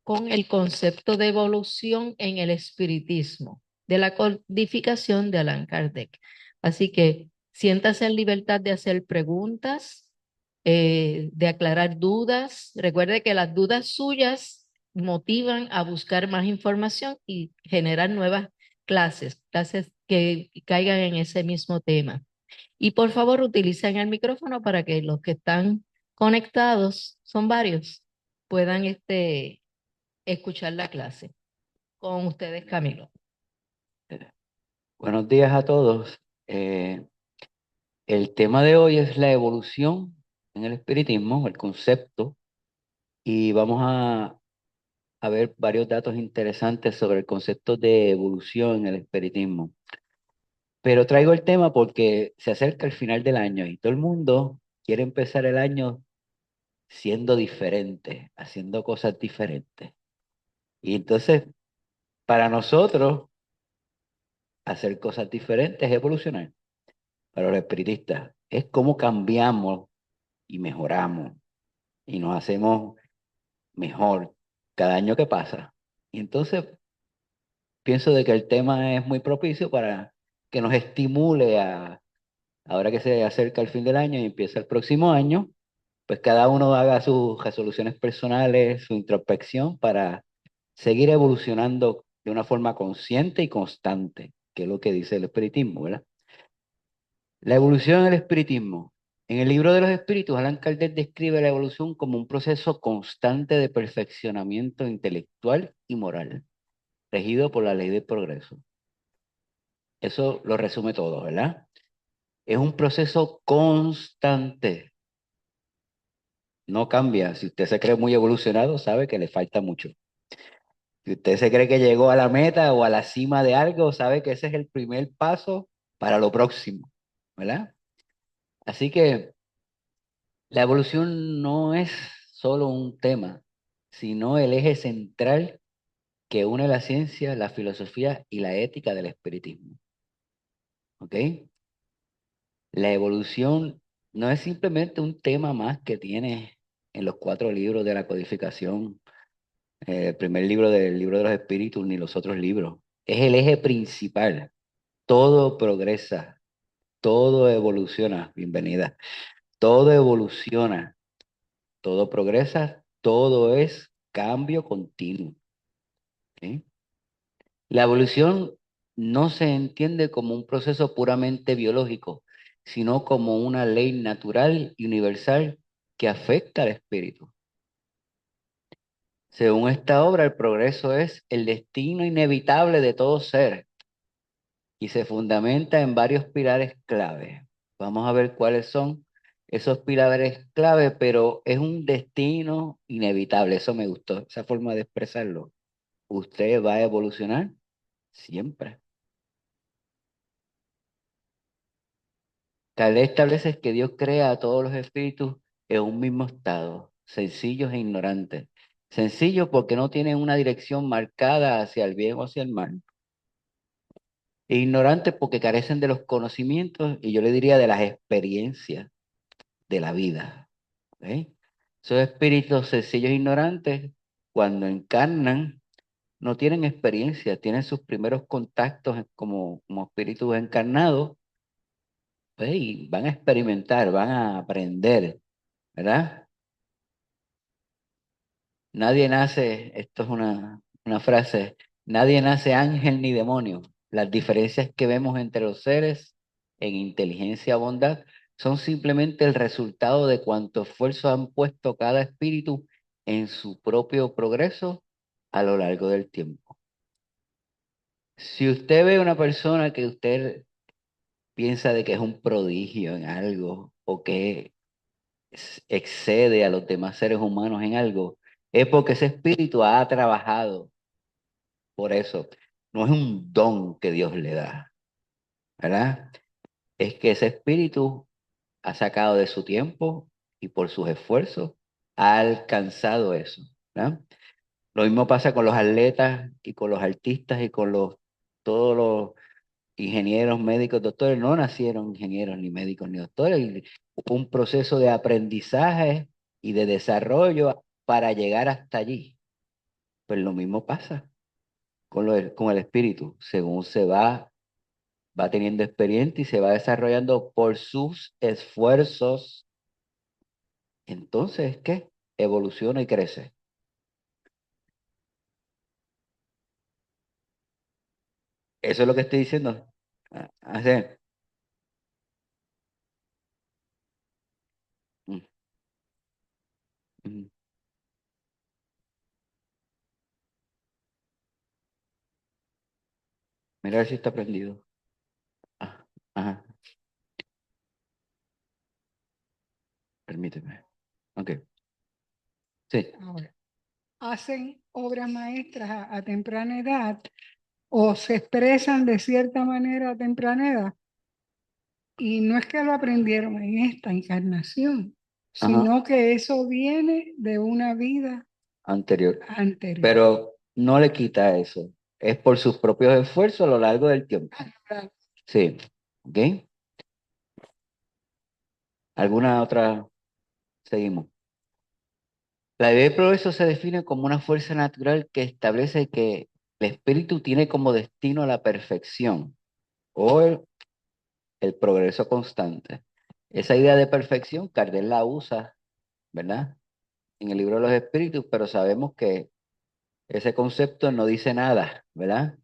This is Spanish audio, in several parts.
con el concepto de evolución en el espiritismo, de la codificación de Allan Kardec. Así que siéntase en libertad de hacer preguntas, de aclarar dudas. Recuerde que las dudas suyas motivan a buscar más información y generar nuevas clases que caigan en ese mismo tema. Y por favor, utilicen el micrófono para que los que están conectados, son varios, puedan escuchar la clase. Con ustedes, Camilo. Buenos días a todos. El tema de hoy es la evolución en el espiritismo, el concepto, y vamos a ver varios datos interesantes sobre el concepto de evolución en el espiritismo. Pero traigo el tema porque se acerca el final del año y todo el mundo quiere empezar el año siendo diferente, haciendo cosas diferentes. Y entonces, para nosotros, hacer cosas diferentes es evolucionar. Para los espiritistas, es cómo cambiamos y mejoramos y nos hacemos mejor cada año que pasa. Y entonces pienso de que el tema es muy propicio para que nos estimule ahora que se acerca el fin del año y empieza el próximo año, pues cada uno haga sus resoluciones personales, su introspección para seguir evolucionando de una forma consciente y constante, que es lo que dice el espiritismo, ¿verdad? La evolución en el espiritismo. En el libro de los espíritus, Allan Kardec describe la evolución como un proceso constante de perfeccionamiento intelectual y moral, regido por la ley del progreso. Eso lo resume todo, ¿verdad? Es un proceso constante, no cambia. Si usted se cree muy evolucionado, sabe que le falta mucho. Si usted se cree que llegó a la meta o a la cima de algo, sabe que ese es el primer paso para lo próximo, ¿verdad? Así que la evolución no es solo un tema, sino el eje central que une la ciencia, la filosofía y la ética del espiritismo. ¿Ok? La evolución no es simplemente un tema más que tiene en los cuatro libros de la codificación, el primer libro del libro de los espíritus, ni los otros libros. Es el eje principal. Todo progresa, todo evoluciona. Bienvenida. Todo evoluciona, todo progresa, todo es cambio continuo. ¿Sí? La evolución no se entiende como un proceso puramente biológico, sino como una ley natural y universal que afecta al espíritu. Según esta obra, el progreso es el destino inevitable de todo ser y se fundamenta en varios pilares clave. Vamos a ver cuáles son esos pilares clave, pero es un destino inevitable. Eso me gustó, esa forma de expresarlo. Usted va a evolucionar siempre. La ley establece que Dios crea a todos los espíritus en un mismo estado, sencillos e ignorantes. Sencillos porque no tienen una dirección marcada hacia el bien o hacia el mal. E ignorantes porque carecen de los conocimientos y yo le diría de las experiencias de la vida. ¿Ok? Esos espíritus sencillos e ignorantes, cuando encarnan, no tienen experiencia, tienen sus primeros contactos como espíritus encarnados, pues, y van a experimentar, van a aprender, ¿verdad? Nadie nace, esto es una frase, nadie nace ángel ni demonio. Las diferencias que vemos entre los seres en inteligencia o bondad son simplemente el resultado de cuánto esfuerzo han puesto cada espíritu en su propio progreso a lo largo del tiempo. Si usted ve una persona que usted piensa de que es un prodigio en algo o que excede a los demás seres humanos en algo, es porque ese espíritu ha trabajado por eso. No es un don que Dios le da, ¿verdad? Es que ese espíritu ha sacado de su tiempo y por sus esfuerzos ha alcanzado eso, ¿verdad? Lo mismo pasa con los atletas y con los artistas y con todos los ingenieros, médicos, doctores. No nacieron ingenieros, ni médicos, ni doctores. Y un proceso de aprendizaje y de desarrollo para llegar hasta allí. Pues lo mismo pasa con el espíritu. Según va teniendo experiencia y se va desarrollando por sus esfuerzos, entonces, ¿qué? Evoluciona y crece. Eso es lo que estoy diciendo. Hacer. Mm, mm. Mira a ver si está prendido. Ah, ajá, permíteme. Ok, sí, Ahora, hacen obras maestras a temprana edad o se expresan de cierta manera a temprana edad. Y no es que lo aprendieron en esta encarnación, ajá, sino que eso viene de una vida anterior. anterior. Pero no le quita eso. Es por sus propios esfuerzos a lo largo del tiempo. Sí, ¿ok? ¿Alguna otra? Seguimos. La idea de progreso se define como una fuerza natural que establece que el espíritu tiene como destino la perfección o el progreso constante. Esa idea de perfección, Kardec la usa, ¿verdad? En el libro de los espíritus, pero sabemos que ese concepto no dice nada, ¿verdad?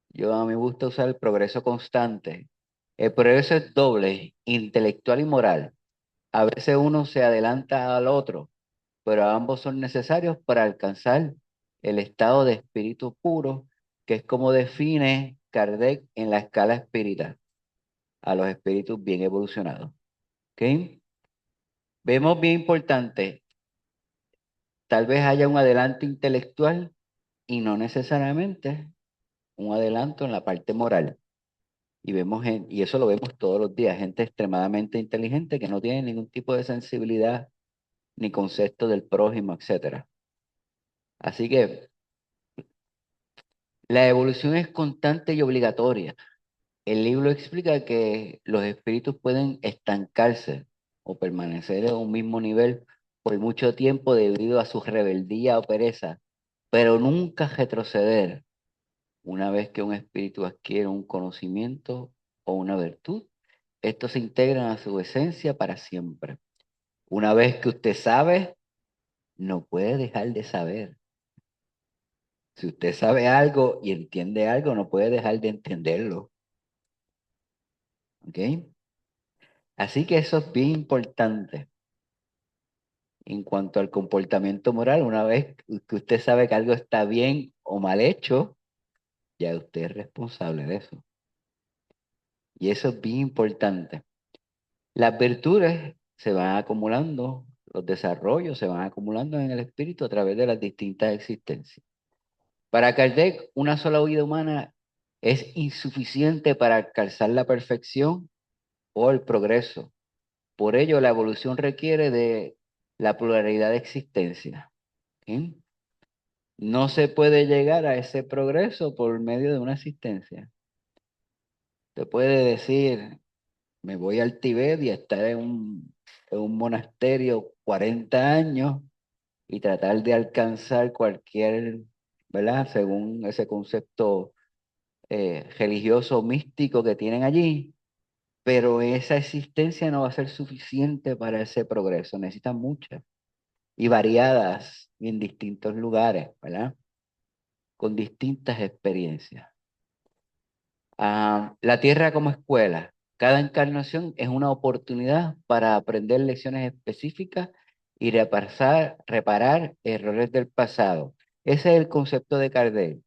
Yo a mí me gusta usar el progreso constante. El progreso es doble, intelectual y moral. A veces uno se adelanta al otro, pero ambos son necesarios para alcanzar el estado de espíritu puro, que es como define Kardec en la escala espírita, a los espíritus bien evolucionados. ¿Ok? Vemos bien importante, tal vez haya un adelanto intelectual y no necesariamente un adelanto en la parte moral. Y eso lo vemos todos los días, gente extremadamente inteligente que no tiene ningún tipo de sensibilidad ni concepto del prójimo, etcétera. Así que la evolución es constante y obligatoria. El libro explica que los espíritus pueden estancarse o permanecer en un mismo nivel por mucho tiempo debido a su rebeldía o pereza, pero nunca retroceder una vez que un espíritu adquiere un conocimiento o una virtud. Estos se integran a su esencia para siempre. Una vez que usted sabe, no puede dejar de saber. Si usted sabe algo y entiende algo, no puede dejar de entenderlo. ¿Ok? Así que eso es bien importante. En cuanto al comportamiento moral, una vez que usted sabe que algo está bien o mal hecho, ya usted es responsable de eso. Y eso es bien importante. Las virtudes se van acumulando, los desarrollos se van acumulando en el espíritu a través de las distintas existencias. Para Kardec, una sola vida humana es insuficiente para alcanzar la perfección o el progreso. Por ello, la evolución requiere de la pluralidad de existencias. ¿Sí? No se puede llegar a ese progreso por medio de una existencia. Te puede decir, me voy al Tibet y estar en un monasterio 40 años y tratar de alcanzar cualquier, ¿verdad? Según ese concepto religioso místico que tienen allí, pero esa existencia no va a ser suficiente para ese progreso, necesitan muchas y variadas y en distintos lugares, ¿verdad? Con distintas experiencias. La tierra como escuela. Cada encarnación es una oportunidad para aprender lecciones específicas y reparar errores del pasado. Ese es el concepto de Kardec,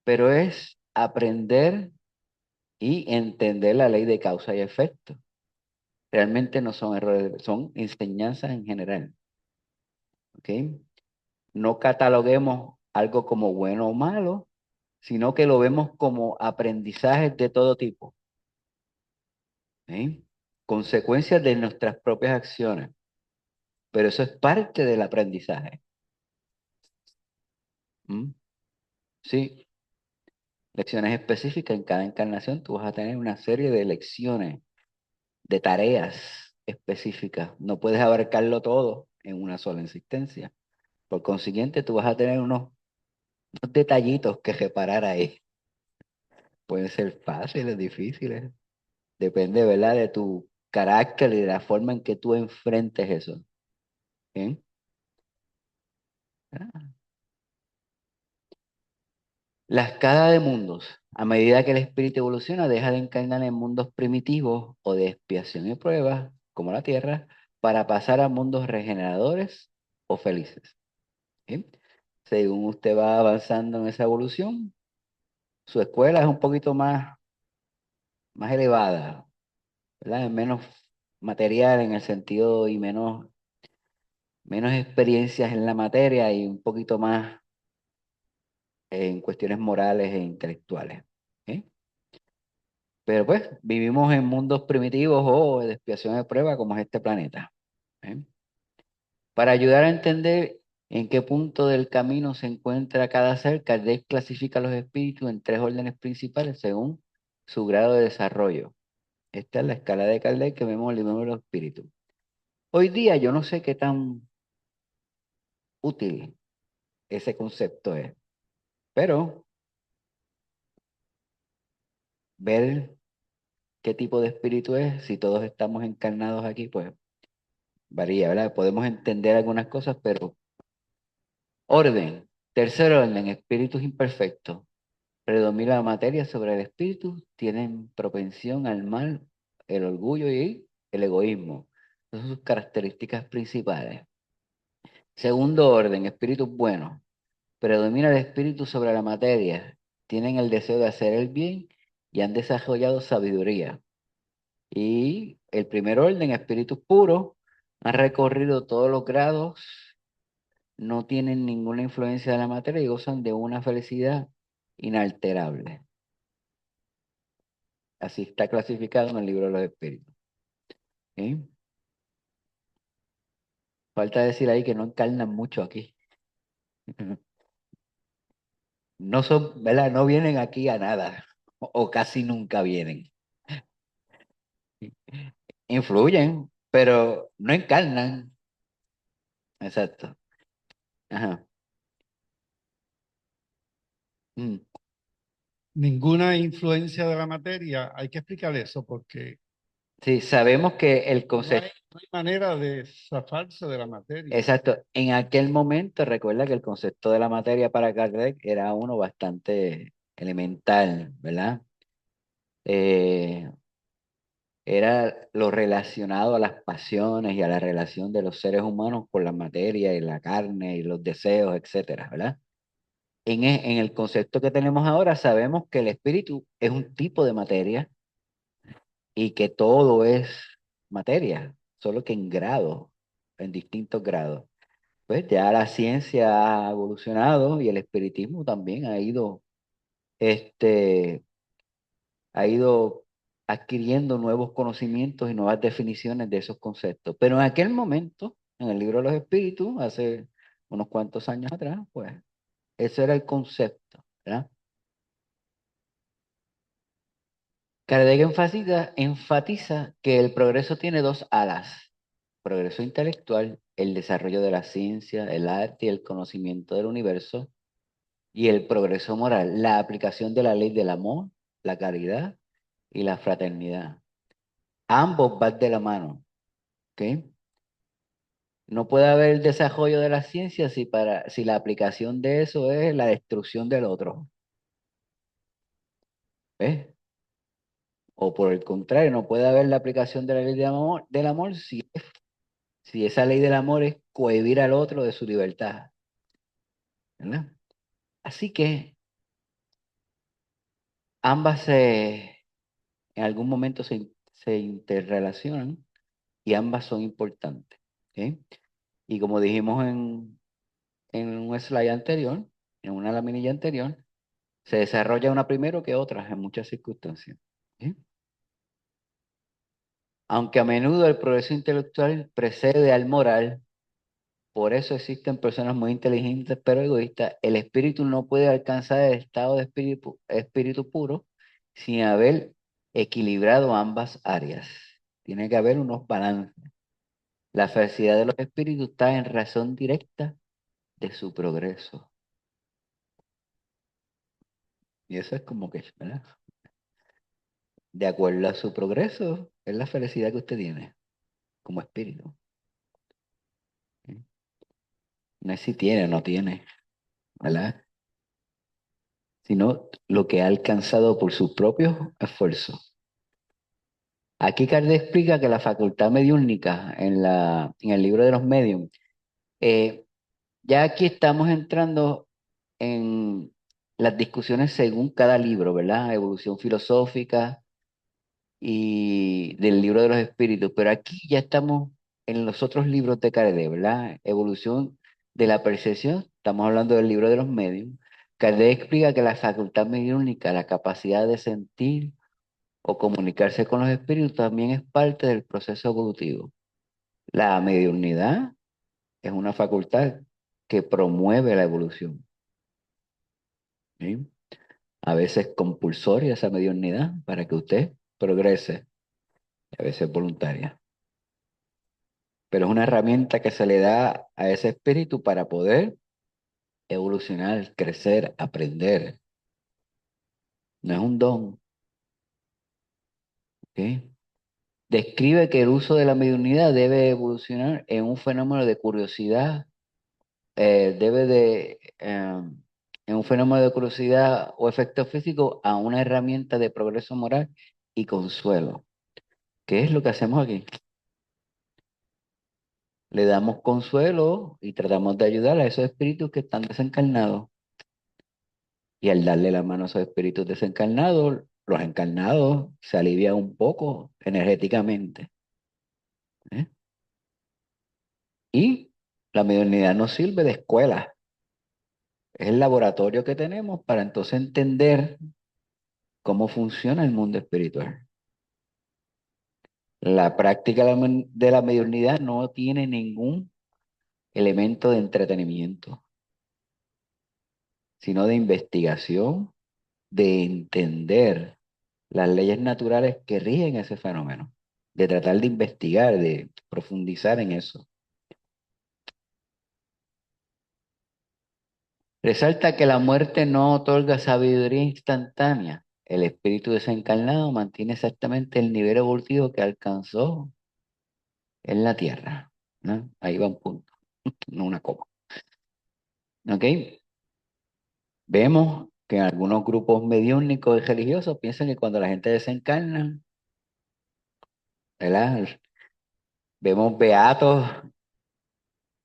pero es aprender y entender la ley de causa y efecto. Realmente no son errores, son enseñanzas en general. ¿Ok? No cataloguemos algo como bueno o malo, sino que lo vemos como aprendizajes de todo tipo. ¿Ok? Consecuencias de nuestras propias acciones. Pero eso es parte del aprendizaje. ¿Mm? Sí, lecciones específicas en cada encarnación. Tú vas a tener una serie de lecciones, de tareas específicas. No puedes abarcarlo todo en una sola existencia, Por consiguiente, tú vas a tener unos detallitos que reparar ahí. Pueden ser fáciles, difíciles. Depende, ¿verdad? De tu carácter y de la forma en que tú enfrentes eso. ¿Bien? Ah. La escala de mundos. A medida que el espíritu evoluciona, deja de encarnar en mundos primitivos o de expiación y pruebas, como la Tierra, para pasar a mundos regeneradores o felices. ¿Bien? Según usted va avanzando en esa evolución, su escuela es un poquito más elevada, ¿verdad? Es menos material en el sentido y menos experiencias en la materia y un poquito más en cuestiones morales e intelectuales. ¿Eh? Pero pues vivimos en mundos primitivos o de expiación de prueba como es este planeta. ¿Eh? Para ayudar a entender en qué punto del camino se encuentra cada ser, Kardec clasifica los espíritus en tres órdenes principales según su grado de desarrollo. Esta es la escala de Kardec que vemos en el libro de los espíritus. Hoy día yo no sé qué tan útil ese concepto es, pero ver qué tipo de espíritu es, si todos estamos encarnados aquí, pues varía, ¿verdad? Podemos entender algunas cosas, pero orden, tercer orden, espíritus imperfectos. Predomina la materia sobre el espíritu, tienen propensión al mal, el orgullo y el egoísmo. Esas son sus características principales. Segundo orden, espíritus buenos. Predomina el espíritu sobre la materia. Tienen el deseo de hacer el bien y han desarrollado sabiduría. Y el primer orden, espíritus puros, han recorrido todos los grados, no tienen ninguna influencia de la materia y gozan de una felicidad inalterable. Así está clasificado en el libro de los espíritus. ¿Sí? Falta decir ahí que no encarnan mucho aquí. No son, ¿verdad? No vienen aquí a nada, o casi nunca vienen. Influyen, pero no encarnan. Exacto. Ajá. Mm. Ninguna influencia de la materia, hay que explicar eso porque Sí, sabemos que el no concepto, no hay manera de zafarse de la materia. exacto, en aquel momento recuerda que el concepto de la materia para Kardec era uno bastante elemental, ¿verdad? Eh, Era lo relacionado a las pasiones y a la relación de los seres humanos con la materia y la carne y los deseos, etcétera, ¿verdad? En el concepto que tenemos ahora sabemos que el espíritu es un tipo de materia y que todo es materia, solo que en grados, en distintos grados. Pues ya la ciencia ha evolucionado y el espiritismo también este, ha ido adquiriendo nuevos conocimientos y nuevas definiciones de esos conceptos. Pero en aquel momento, en el libro de los espíritus, hace unos cuantos años atrás, pues ese era el concepto, ¿verdad? Kardec enfatiza que el progreso tiene dos alas: progreso intelectual, el desarrollo de la ciencia, el arte y el conocimiento del universo, y el progreso moral, la aplicación de la ley del amor, la caridad y la fraternidad. Ambos van de la mano, ¿ok? No puede haber desarrollo de la ciencia si la aplicación de eso es la destrucción del otro, ¿ves? O por el contrario, no puede haber la aplicación de la ley del amor si esa ley del amor es cohibir al otro de su libertad, ¿verdad? Así que ambas en algún momento se interrelacionan y ambas son importantes, ¿ok? Y como dijimos en un slide anterior, en una laminilla anterior, se desarrolla una primero que otra en muchas circunstancias. ¿Sí? Aunque a menudo el progreso intelectual precede al moral, por eso existen personas muy inteligentes pero egoístas, el espíritu no puede alcanzar el estado de espíritu puro sin haber equilibrado ambas áreas. Tiene que haber unos balances. La felicidad de los espíritus está en razón directa de su progreso. Y eso es como que, ¿verdad? De acuerdo a su progreso, es la felicidad que usted tiene como espíritu. ¿Sí? No es si tiene o no tiene, ¿verdad? Sino lo que ha alcanzado por sus propios esfuerzos. Aquí Kardec explica que la facultad mediúnica en el libro de los medios, ya aquí estamos entrando en las discusiones según cada libro, ¿verdad? Evolución filosófica y del libro de los espíritus, pero aquí ya estamos en los otros libros de Kardec, ¿verdad? Evolución de la percepción, estamos hablando del libro de los medios. Kardec explica que la facultad mediúnica, la capacidad de sentir o comunicarse con los espíritus, también es parte del proceso evolutivo. La mediunidad es una facultad que promueve la evolución, ¿sí? A veces compulsoria esa mediunidad para que usted progrese, a veces voluntaria. Pero es una herramienta que se le da a ese espíritu para poder evolucionar, crecer, aprender. No es un don, ¿ok? Describe que el uso de la mediunidad debe evolucionar en un fenómeno de curiosidad, en un fenómeno de curiosidad o efecto físico a una herramienta de progreso moral y consuelo. ¿Qué es lo que hacemos aquí? Le damos consuelo y tratamos de ayudar a esos espíritus que están desencarnados. Y al darle la mano a esos espíritus desencarnados, los encarnados se alivian un poco energéticamente, ¿eh? Y la mediunidad nos sirve de escuela. Es el laboratorio que tenemos para entonces entender cómo funciona el mundo espiritual. La práctica de la mediunidad no tiene ningún elemento de entretenimiento, sino de investigación, de entender las leyes naturales que rigen ese fenómeno, de tratar de investigar, de profundizar en eso. Resalta que la muerte no otorga sabiduría instantánea. El espíritu desencarnado mantiene exactamente el nivel evolutivo que alcanzó en la tierra, ¿no? Ahí va un punto, no una coma. ¿Ok? Vemos que en algunos grupos mediúnicos y religiosos piensan que cuando la gente desencarna, ¿verdad? Vemos beatos,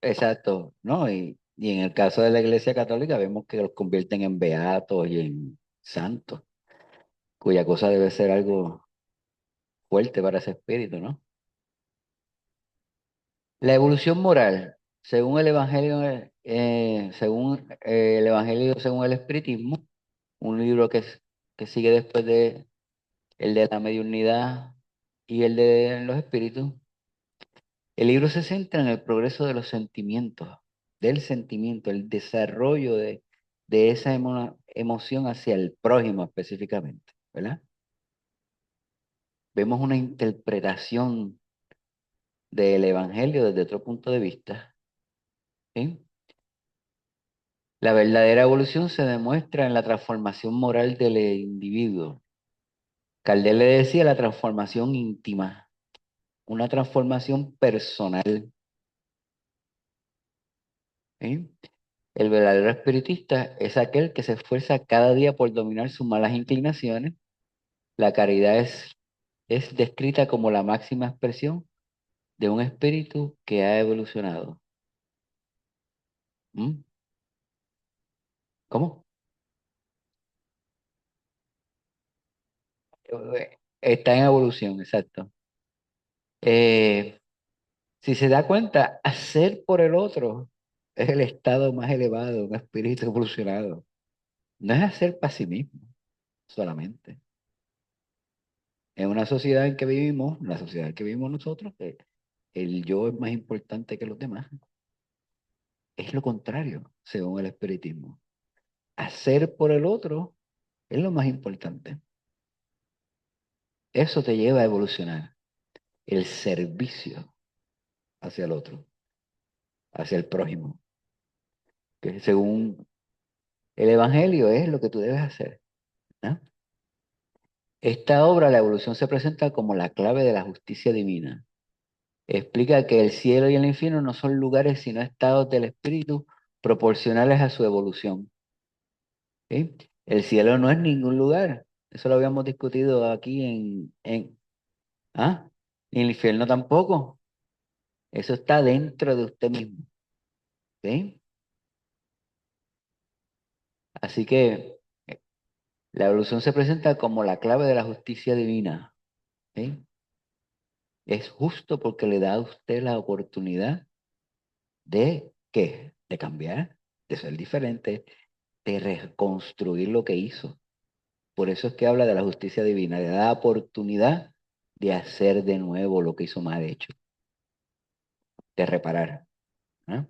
exacto, ¿no? Y en el caso de la Iglesia Católica vemos que los convierten en beatos y en santos, cuya cosa debe ser algo fuerte para ese espíritu, ¿no? La evolución moral, según el Evangelio, según el Espiritismo, un libro que sigue después de el de la mediunidad y el de los espíritus, el libro se centra en el progreso de los sentimientos, del sentimiento, el desarrollo de esa emoción hacia el prójimo específicamente, ¿verdad? Vemos una interpretación del Evangelio desde otro punto de vista, ¿sí? La verdadera evolución se demuestra en la transformación moral del individuo. Kardec le decía la transformación íntima, una transformación personal, ¿sí? El verdadero espiritista es aquel que se esfuerza cada día por dominar sus malas inclinaciones. La caridad es descrita como la máxima expresión de un espíritu que ha evolucionado. ¿Mm? ¿Cómo? Está en evolución, exacto. Eh, si se da cuenta, hacer por el otro es el estado más elevado de un espíritu evolucionado. No es hacer para sí mismo solamente. En una sociedad en que vivimos, la sociedad en que vivimos nosotros, el yo es más importante que los demás. Es lo contrario, según el espiritismo. Hacer por el otro es lo más importante. Eso te lleva a evolucionar. El servicio hacia el otro, hacia el prójimo. que según el Evangelio es lo que tú debes hacer, ¿no? Esta obra, la evolución, se presenta como la clave de la justicia divina. Explica que el cielo y el infierno no son lugares sino estados del espíritu proporcionales a su evolución. ¿Sí? El cielo no es ningún lugar. Eso lo habíamos discutido aquí ¿ah? Ni el infierno tampoco. Eso está dentro de usted mismo. ¿Sí? Así que la evolución se presenta como la clave de la justicia divina. ¿Sí? Es justo porque le da a usted la oportunidad de ¿qué? De cambiar, de ser diferente, de reconstruir lo que hizo. Por eso es que habla de la justicia divina, le da oportunidad de hacer de nuevo lo que hizo mal hecho, de reparar, ¿no?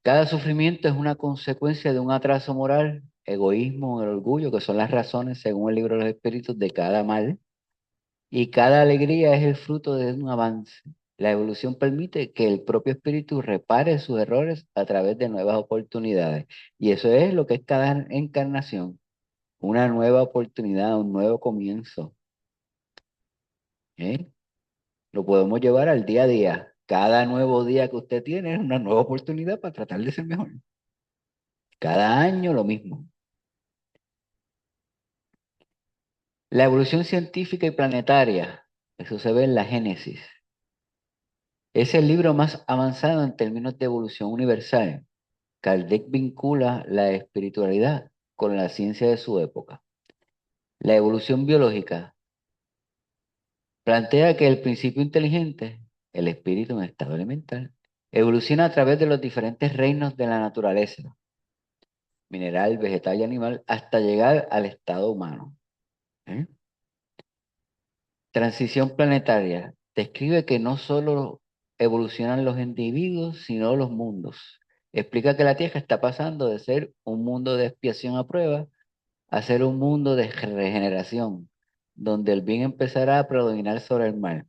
Cada sufrimiento es una consecuencia de un atraso moral, egoísmo, el orgullo, que son las razones, según el libro de los espíritus, de cada mal. Y cada alegría es el fruto de un avance. La evolución permite que el propio espíritu repare sus errores a través de nuevas oportunidades. Y eso es lo que es cada encarnación, una nueva oportunidad, un nuevo comienzo. ¿Eh? Lo podemos llevar al día a día. Cada nuevo día que usted tiene es una nueva oportunidad para tratar de ser mejor. Cada año lo mismo. La evolución científica y planetaria, eso se ve en la Génesis. Es el libro más avanzado en términos de evolución universal. Kardec vincula la espiritualidad con la ciencia de su época. La evolución biológica plantea que el principio inteligente, el espíritu en estado elemental, evoluciona a través de los diferentes reinos de la naturaleza, mineral, vegetal y animal, hasta llegar al estado humano. ¿Eh? Transición planetaria describe que no solo evolucionan los individuos, sino los mundos. Explica que la Tierra está pasando de ser un mundo de expiación a prueba a ser un mundo de regeneración, donde el bien empezará a predominar sobre el mal.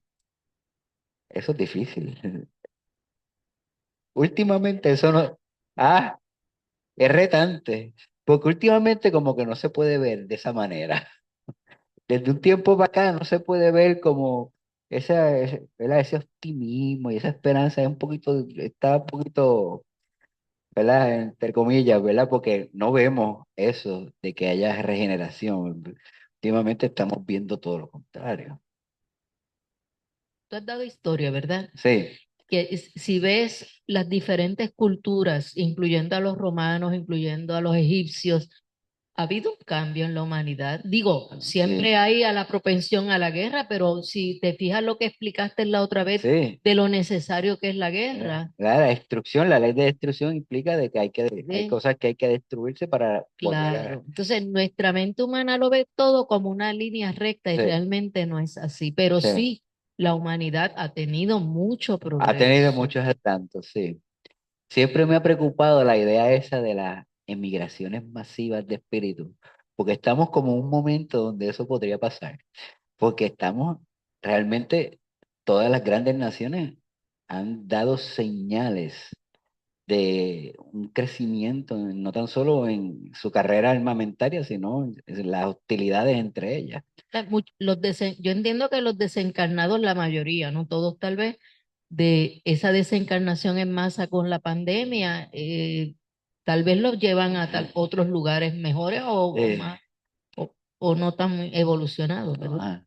Eso es difícil. Últimamente eso no... Ah, es retante, porque últimamente como que no se puede ver de esa manera. Desde un tiempo para acá no se puede ver como ¿verdad? Ese optimismo y esa esperanza es un poquito, está un poquito, ¿verdad? Entre comillas, ¿verdad? Porque no vemos eso de que haya regeneración. Últimamente estamos viendo todo lo contrario. Tú has dado historia, ¿verdad? Sí, Si ves las diferentes culturas, incluyendo a los romanos, incluyendo a los egipcios, ha habido un cambio en la humanidad. Digo, sí, siempre hay a la propensión a la guerra, pero si te fijas lo que explicaste la otra vez sí. de lo necesario que es la guerra, La destrucción, la ley de destrucción implica de que hay ¿sí? cosas que hay que destruirse para volver a... Claro. Entonces, nuestra mente humana lo ve todo como una línea recta y Sí, realmente no es así. Pero sí. sí, la humanidad ha tenido mucho Ha tenido progreso. muchos tantos, sí. Siempre me ha preocupado la idea esa de las emigraciones masivas de espíritu, porque estamos como en un momento donde eso podría pasar, porque estamos realmente, todas las grandes naciones han dado señales de un crecimiento, no tan solo en su carrera armamentaria, sino en las hostilidades entre ellas. Yo entiendo que los desencarnados, la mayoría, no todos tal vez, de esa desencarnación en masa con la pandemia, tal vez los llevan a otros lugares mejores o Eh, más, o no tan evolucionados, ¿verdad? ah,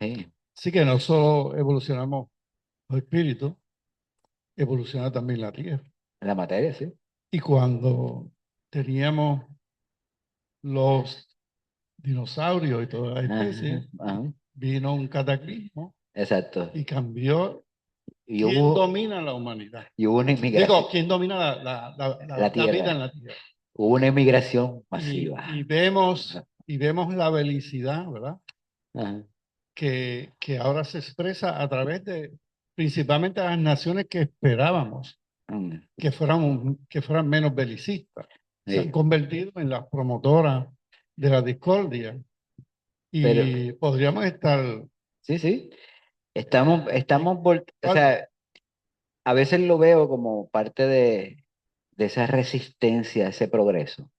sí, Así que no solo evolucionamos los espíritus, evoluciona también la tierra. la materia, sí. Y cuando teníamos los dinosaurios y todas las especies, Ajá, ajá, vino un cataclismo exacto. y cambió Y quién hubo, domina la humanidad. y hubo una Digo, inmigración, quién domina la la vida en tierra, la tierra. hubo una inmigración Y, masiva. y vemos, y vemos la felicidad, ¿verdad? Ajá, Que ahora se expresa a través de principalmente las naciones que esperábamos mm, que fueran menos belicistas. Se han sí. convertido en las promotoras de la discordia Pero, y podríamos estar sí, sí, estamos, en o cual- sea, a veces lo veo como parte de esa resistencia a ese progreso. O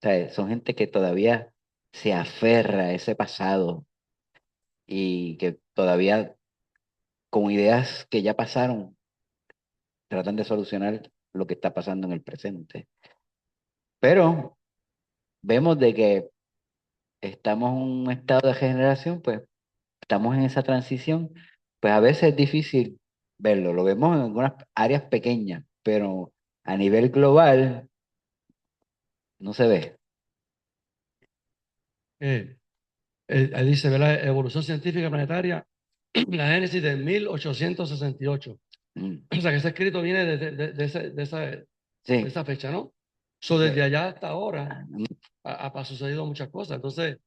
sea, son gente que todavía se aferra a ese pasado y que todavía con ideas que ya pasaron tratan de solucionar lo que está pasando en el presente. Pero vemos de que estamos en un estado de generación, pues estamos en esa transición, pues a veces es difícil verlo, lo vemos en algunas áreas pequeñas, pero a nivel global no se ve. Ahí dice, ¿verdad? Evolución científica planetaria, la génesis de 1868. Mm, O sea, que ese escrito viene de sí. esa fecha, ¿no? So, desde Sí. allá hasta ahora Mm, ha sucedido muchas cosas. Entonces,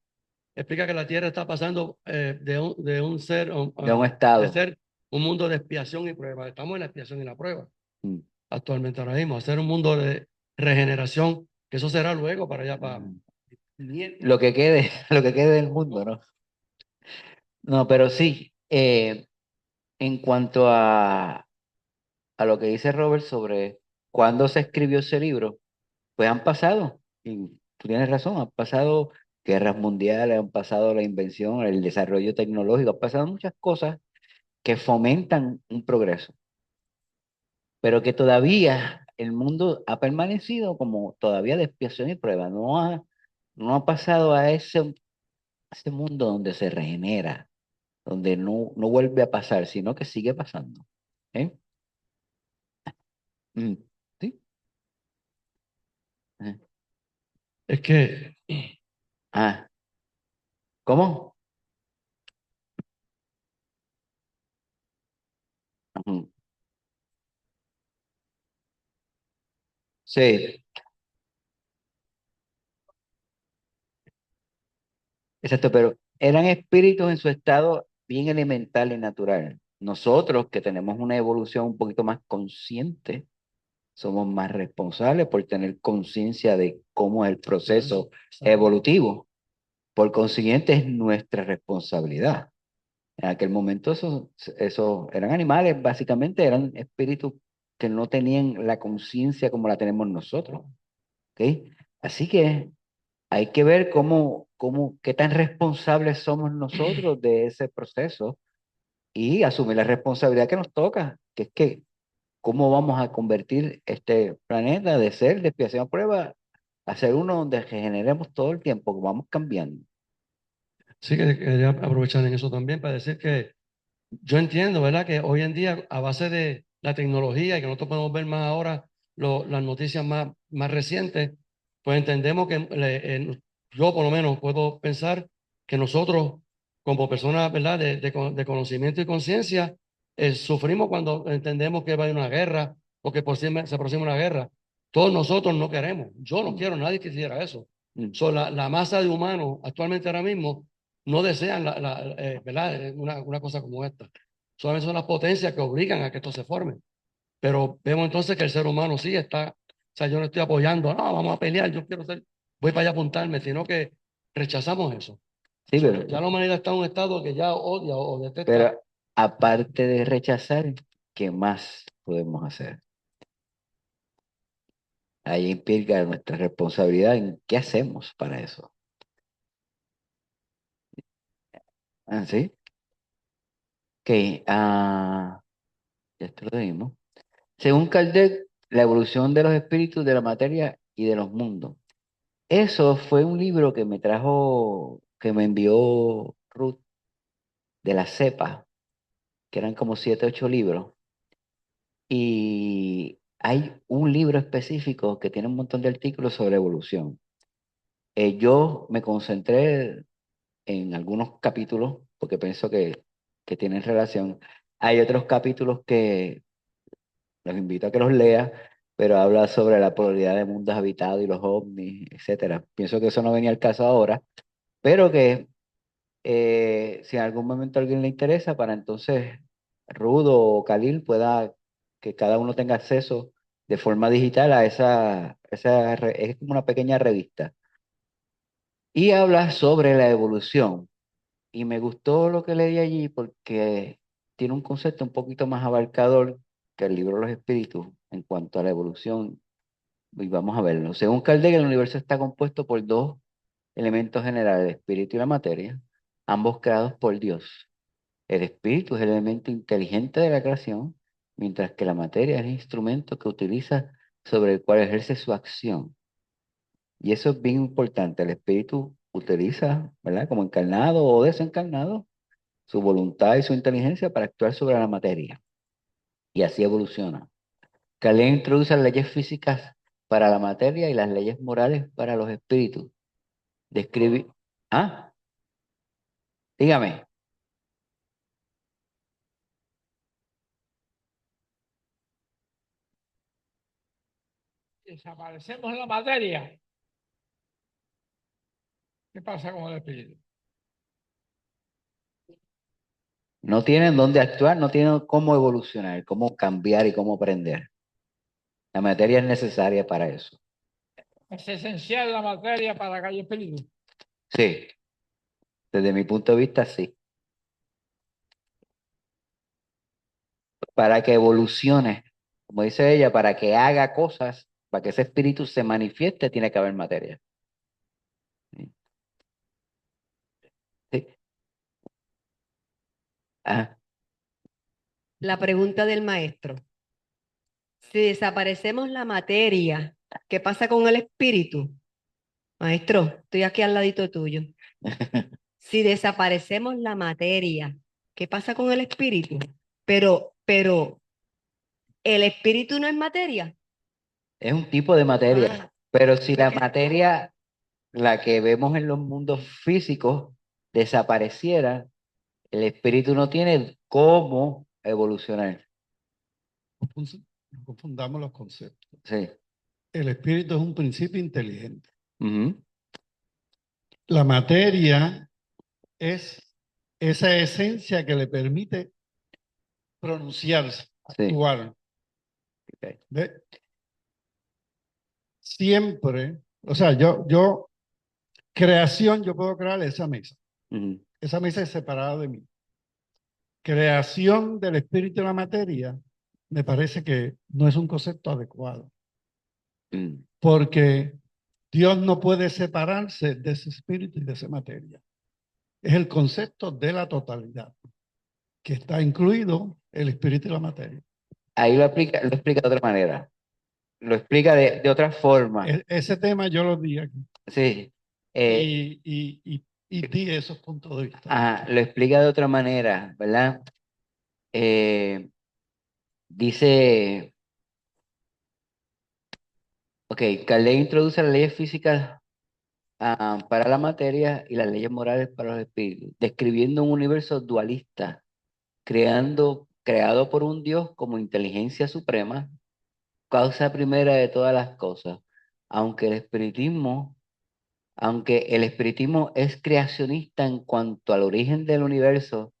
explica que la Tierra está pasando de un ser, de un de estado. ser un mundo de expiación y prueba. Estamos en la expiación y la prueba Mm, actualmente ahora mismo. Hacer un mundo de regeneración, que eso será luego para allá, para mm. bien. Lo que quede, lo que quede del mundo, ¿no? No, pero sí, en cuanto a lo que dice Robert sobre cuándo se escribió ese libro, pues han pasado, y tú tienes razón, han pasado guerras mundiales, han pasado la invención, el desarrollo tecnológico, han pasado muchas cosas que fomentan un progreso, pero que todavía el mundo ha permanecido como todavía de expiación y prueba, no ha pasado a ese mundo donde se regenera, donde no vuelve a pasar, sino que sigue pasando. ¿Eh? Mm, ¿sí? Eh, Es que Ah, ¿cómo? Ujú. Sí, exacto, pero eran espíritus en su estado bien elemental y natural. Nosotros que tenemos una evolución un poquito más consciente, somos más responsables por tener conciencia de cómo es el proceso evolutivo. Por consiguiente, es nuestra responsabilidad. En aquel momento esos eran animales, básicamente eran espíritus que no tenían la conciencia como la tenemos nosotros. ¿Ok? Así que hay que ver qué tan responsables somos nosotros de ese proceso y asumir la responsabilidad que nos toca, que es que cómo vamos a convertir este planeta de ser de expiación a prueba a ser uno donde regeneremos todo el tiempo, que vamos cambiando. sí que quería aprovechar en eso también para decir que yo entiendo, ¿verdad? Que hoy en día, a base de la tecnología y que nosotros podemos ver más ahora las noticias más recientes, pues entendemos que yo por lo menos puedo pensar que nosotros, como personas, ¿verdad? De conocimiento y conciencia, sufrimos cuando entendemos que va a haber una guerra o que se aproxima una guerra. Todos nosotros no queremos. Yo no Mm, quiero, nadie quisiera eso. mm. La masa de humanos actualmente ahora mismo no desean ¿verdad? Una cosa como esta. Solamente son las potencias que obligan a que esto se forme. Pero vemos entonces que el ser humano sí está, o sea, yo no estoy apoyando, no, vamos a pelear, yo quiero ser, voy para allá a apuntarme, sino que rechazamos eso. Sí, Ya la humanidad está en un estado que ya odia o detesta. pero aparte de rechazar, ¿qué más podemos hacer? Ahí implica nuestra responsabilidad en qué hacemos para eso. ¿Ah, sí? Ok, ya esto lo dimos. Según Kardec, la evolución de los espíritus, de la materia y de los mundos. Eso fue un libro que me envió Ruth de la CEPA, que eran como 7, 8 libros. Y hay un libro específico que tiene un montón de artículos sobre evolución. Yo me concentré en algunos capítulos porque pienso que tienen relación. Hay otros capítulos que los invito a que los lea, pero habla sobre la probabilidad de mundos habitados y los ovnis, etcétera. Pienso que eso no venía al caso ahora, pero que si en algún momento a alguien le interesa, para entonces Rudo o Khalil pueda, que cada uno tenga acceso de forma digital a es como una pequeña revista. Y habla sobre la evolución. Y me gustó lo que leí allí porque tiene un concepto un poquito más abarcador que el libro de los espíritus en cuanto a la evolución, y vamos a verlo. Según Kardec, el universo está compuesto por dos elementos generales, el espíritu y la materia, ambos creados por Dios. El espíritu es el elemento inteligente de la creación, mientras que la materia es el instrumento que utiliza sobre el cual ejerce su acción. Y eso es bien importante. El espíritu utiliza, ¿verdad? Como encarnado o desencarnado, su voluntad y su inteligencia para actuar sobre la materia. Y así evoluciona. Kardec introduce las leyes físicas para la materia y las leyes morales para los espíritus. Describe... Ah, dígame. Desaparecemos la materia. ¿Qué pasa con el espíritu? No tienen dónde actuar, no tienen cómo evolucionar, cómo cambiar y cómo aprender. La materia es necesaria para eso. Es esencial la materia para que haya espíritu. Sí, desde mi punto de vista, sí. Para que evolucione, como dice ella, para que haga cosas, para que ese espíritu se manifieste, tiene que haber materia. Sí. Sí. Ah, La pregunta del maestro. Si desaparecemos la materia, ¿qué pasa con el espíritu? Maestro, estoy aquí al ladito tuyo. Si desaparecemos la materia, ¿qué pasa con el espíritu? Pero, ¿el espíritu no es materia? es un tipo de materia, Ah, pero si la porque- materia, la que vemos en los mundos físicos, desapareciera, el espíritu no tiene cómo evolucionar. No confundamos los conceptos. Sí. El espíritu es un principio inteligente. Ujú. La materia es esa esencia que le permite pronunciarse, Sí. actuar. Ok. ¿Ve? Siempre, o sea, creación, yo puedo crear esa mesa. Ujú. Esa mesa es separada de mí. Creación del espíritu y la materia, me parece que no es un concepto adecuado, Mm. porque Dios no puede separarse de ese espíritu y de esa materia. Es el concepto de la totalidad, que está incluido el espíritu y la materia. Ahí lo explica de otra manera. Lo explica de otra forma. Ese tema yo lo di aquí Sí. y di esos puntos de vista. Lo explica de otra manera, ¿verdad? Dice, ok, Kardec introduce las leyes físicas para la materia y las leyes morales para los espíritus, describiendo un universo dualista, creado por un Dios como inteligencia suprema, causa primera de todas las cosas. Aunque el espiritismo, aunque el espiritismo es creacionista en cuanto al origen del universo,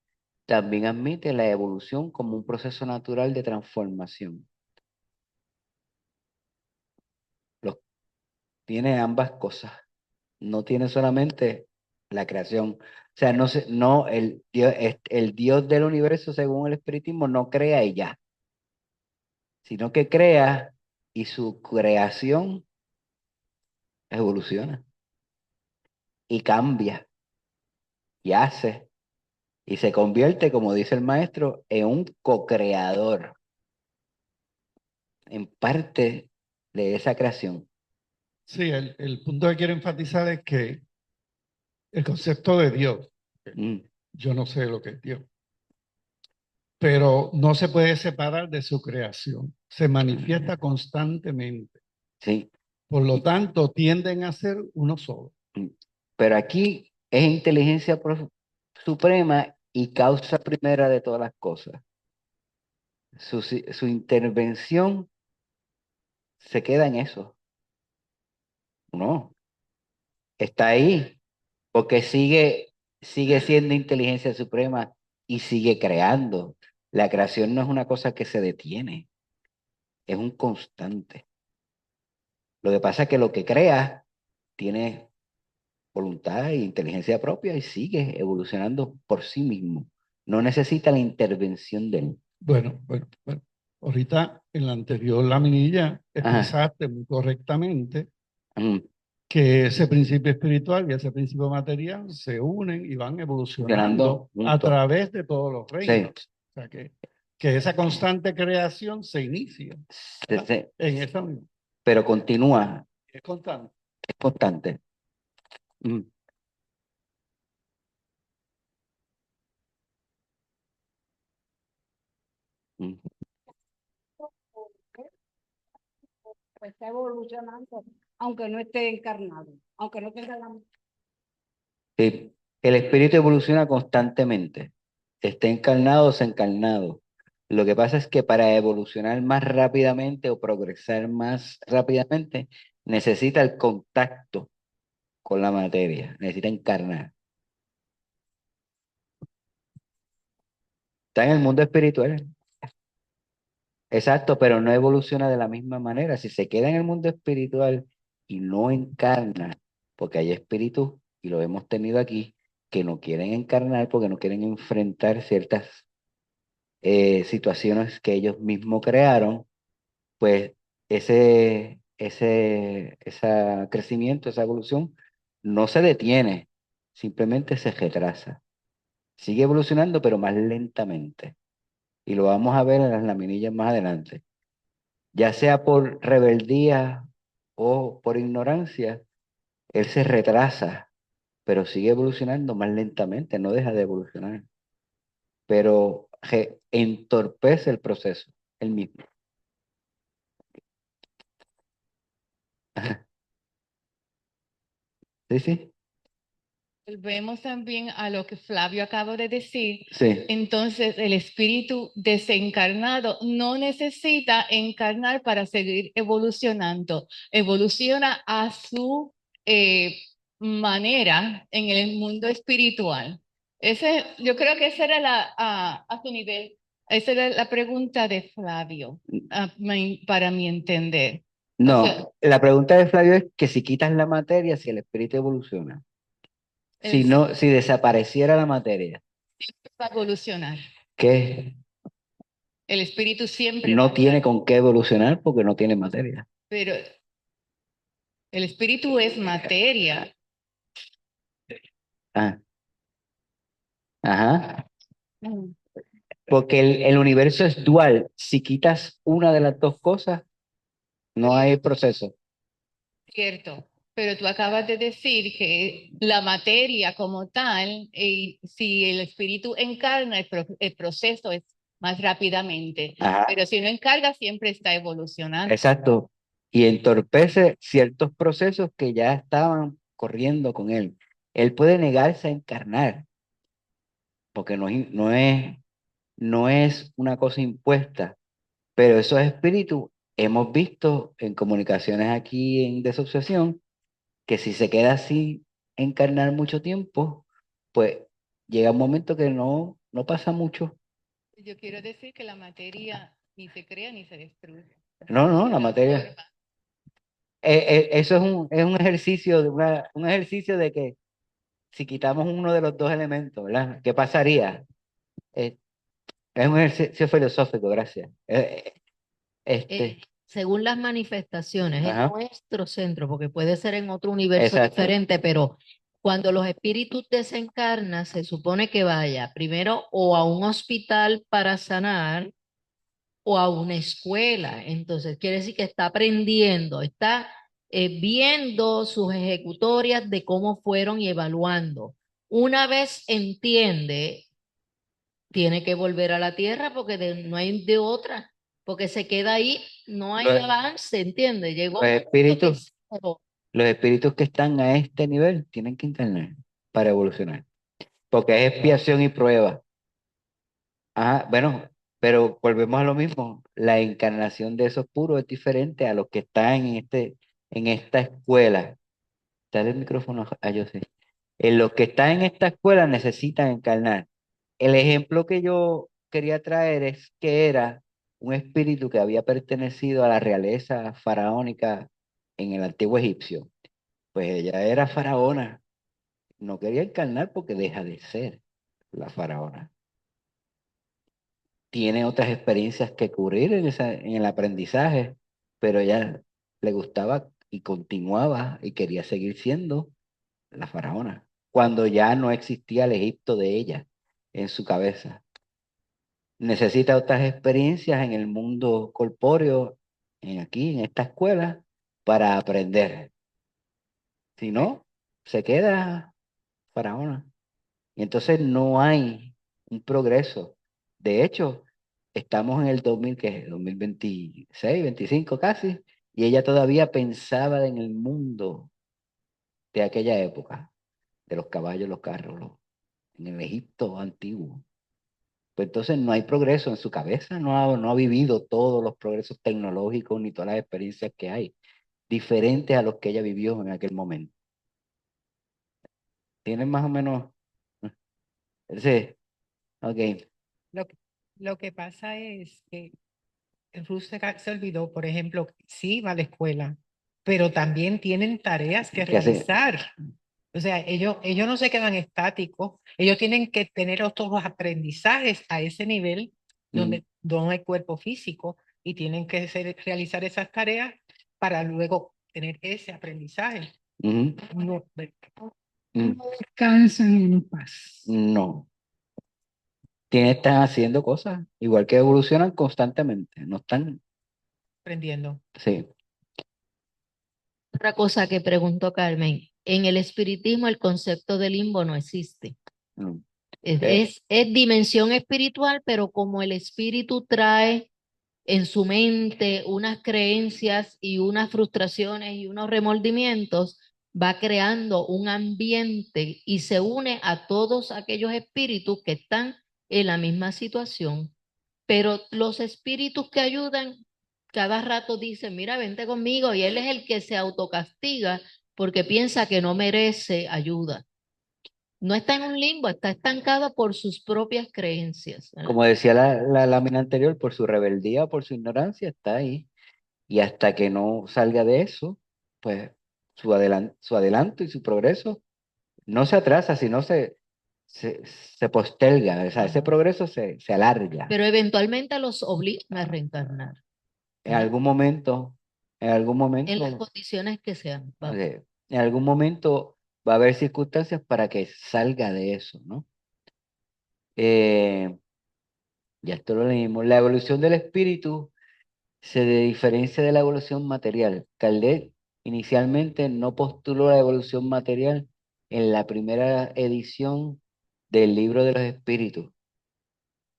también admite la evolución como un proceso natural de transformación. Tiene ambas cosas. No tiene solamente la creación. O sea, no, el Dios del universo, según el espiritismo, no crea y ya, sino que crea y su creación evoluciona y cambia y hace y se convierte, como dice el maestro, en un co-creador, en parte de esa creación. Sí, el punto que quiero enfatizar es que el concepto de Dios, Mm, yo no sé lo que es Dios, pero no se puede separar de su creación. Se manifiesta constantemente. sí. Por lo tanto, tienden a ser uno solo. Mm. Pero aquí es inteligencia suprema y causa primera de todas las cosas. Su intervención se queda en eso. No, está ahí porque sigue siendo inteligencia suprema y sigue creando. La creación no es una cosa que se detiene, es un constante. Lo que pasa es que lo que crea tiene voluntad e inteligencia propia y sigue evolucionando por sí mismo. No necesita la intervención de él. Bueno. Ahorita en la anterior laminilla Ajá. expresaste muy correctamente Mm, que ese principio espiritual y ese principio material se unen y van evolucionando a juntos. través de todos los Sí. reinos. O sea que esa constante creación se inicia en esa misma. Pero continúa, Es constante. es constante. Mm, mm. Pues está evolucionando, aunque no esté encarnado, aunque no tenga la... Sí, el espíritu evoluciona constantemente, esté encarnado o desencarnado. Lo que pasa es que para evolucionar más rápidamente o progresar más rápidamente, necesita el contacto con la materia, necesita encarnar. Está en el mundo espiritual, exacto, pero no evoluciona de la misma manera. Si se queda en el mundo espiritual y no encarna, porque hay espíritus, y lo hemos tenido aquí, que no quieren encarnar porque no quieren enfrentar ciertas situaciones que ellos mismos crearon, pues ese crecimiento, esa evolución no se detiene, simplemente se retrasa. Sigue evolucionando, pero más lentamente. Y lo vamos a ver en las laminillas más adelante. Ya sea por rebeldía o por ignorancia, él se retrasa, pero sigue evolucionando más lentamente, no deja de evolucionar, pero entorpece el proceso, el mismo. Sí, sí, Volvemos también a lo que Flavio acaba de decir. sí. Entonces, el espíritu desencarnado no necesita encarnar para seguir evolucionando. Evoluciona a su manera en el mundo espiritual. Yo creo que esa era a su nivel, esa era la pregunta de Flavio, para mi entender. O sea, No, la pregunta de Flavio es que si quitas la materia, si el espíritu evoluciona. Si el no, si desapareciera la materia, va a evolucionar. ¿qué? El espíritu siempre va No a estar, tiene con qué evolucionar porque no tiene materia. pero el espíritu es materia. Ah, ajá. Mm. Porque el universo es dual. Si quitas una de las dos cosas, no hay proceso. Cierto, pero tú acabas de decir que la materia como tal, si el espíritu encarna, el proceso es más rápidamente, Ajá, pero si no encarga, siempre está evolucionando. exacto. Y entorpece ciertos procesos que ya estaban corriendo con él. Él puede negarse a encarnar, porque no es una cosa impuesta. Pero esos espíritus hemos visto en comunicaciones aquí en Desobsesión que si se queda así encarnar mucho tiempo, pues llega un momento que no pasa mucho. Yo quiero decir que la materia ni se crea ni se destruye, No, se la materia. transforma. Eso es un ejercicio un ejercicio de que si quitamos uno de los dos elementos, ¿verdad? ¿Qué pasaría? Eh, es un ejercicio filosófico, gracias. Este, Según las manifestaciones, en ajá, nuestro centro, porque puede ser en otro universo exacto. diferente, pero cuando los espíritus desencarnan, se supone que vaya primero o a un hospital para sanar o a una escuela. Entonces, quiere decir que está aprendiendo, está viendo sus ejecutorias de cómo fueron y evaluando. Una vez entiende, tiene que volver a la tierra porque no hay de otra, porque se queda ahí, no hay Los, avance, ¿entiende? Llegó los un punto que espíritus cero. Los espíritus que están a este nivel tienen que encarnar para evolucionar, porque es expiación y prueba. Ajá, bueno, pero volvemos a lo mismo. La encarnación de esos puros es diferente a los que están en esta escuela. Dale el micrófono a José. En los que están en esta escuela necesitan encarnar. El ejemplo que yo quería traer es que era un espíritu que había pertenecido a la realeza faraónica en el antiguo egipcio. Pues ella era faraona. No quería encarnar porque deja de ser la faraona. tiene otras experiencias que cubrir en el aprendizaje, pero ella le gustaba y continuaba y quería seguir siendo la faraona, cuando ya no existía el Egipto de ella en su cabeza. Necesita otras experiencias en el mundo corpóreo, aquí, en esta escuela, para aprender. Si no, se queda faraona. Y entonces no hay un progreso. De hecho, estamos en el 2000, ¿qué es? 2026, 25 casi, y ella todavía pensaba en el mundo de aquella época, de los caballos, los carros, en el Egipto antiguo. Pues entonces no hay progreso en su cabeza, no ha vivido todos los progresos tecnológicos ni todas las experiencias que hay, diferentes a los que ella vivió en aquel momento. ¿Tienen más o menos? Sí, ok. Lo que pasa es que Ruth se olvidó, por ejemplo, sí va a la escuela, pero también tienen tareas que ¿Qué hace? realizar. O sea, ellos no se quedan estáticos, ellos tienen que tener otros aprendizajes a ese nivel donde no hay cuerpo físico y tienen que realizar esas tareas para luego tener ese aprendizaje. Ujú. No, Mm, No descansan en paz. No. Están haciendo cosas, igual que evolucionan constantemente, no están, aprendiendo. sí. Otra cosa que preguntó Carmen, en el espiritismo el concepto de limbo no existe. Mm. Es dimensión espiritual, pero como el espíritu trae en su mente unas creencias y unas frustraciones y unos remordimientos, va creando un ambiente y se une a todos aquellos espíritus que están en la misma situación. Pero los espíritus que ayudan, cada rato dicen, mira, vente conmigo, y él es el que se autocastiga porque piensa que no merece ayuda. No está en un limbo, está estancado por sus propias creencias, ¿verdad? Como decía la lámina anterior, por su rebeldía o por su ignorancia está ahí. Y hasta que no salga de eso, pues su adelanto y su progreso no se atrasa, sino se posterga. O sea, ese progreso se alarga. Pero eventualmente los obligan a reencarnar, En ¿verdad? algún momento, en algún En las momento, condiciones que sean. Vamos. en algún momento va a haber circunstancias para que salga de eso, ¿no? Eh, ya esto lo leímos. La evolución del espíritu se diferencia de la evolución material. Kardec inicialmente no postuló la evolución material en la primera edición del Libro de los Espíritus,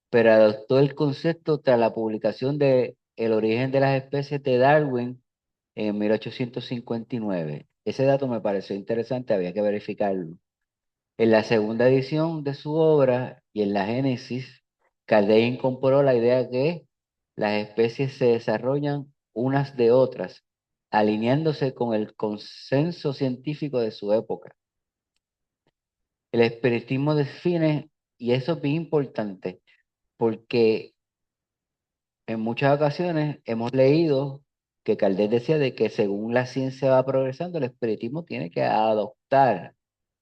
pero adoptó el concepto tras la publicación de El origen de las especies de Darwin en 1859. Ese dato me pareció interesante, había que verificarlo. En la segunda edición de su obra y en la Génesis, Kardec incorporó la idea que las especies se desarrollan unas de otras, alineándose con el consenso científico de su época. El espiritismo define, y eso es bien importante, porque en muchas ocasiones hemos leído que Kardec decía de que según la ciencia va progresando, el espiritismo tiene que adoptar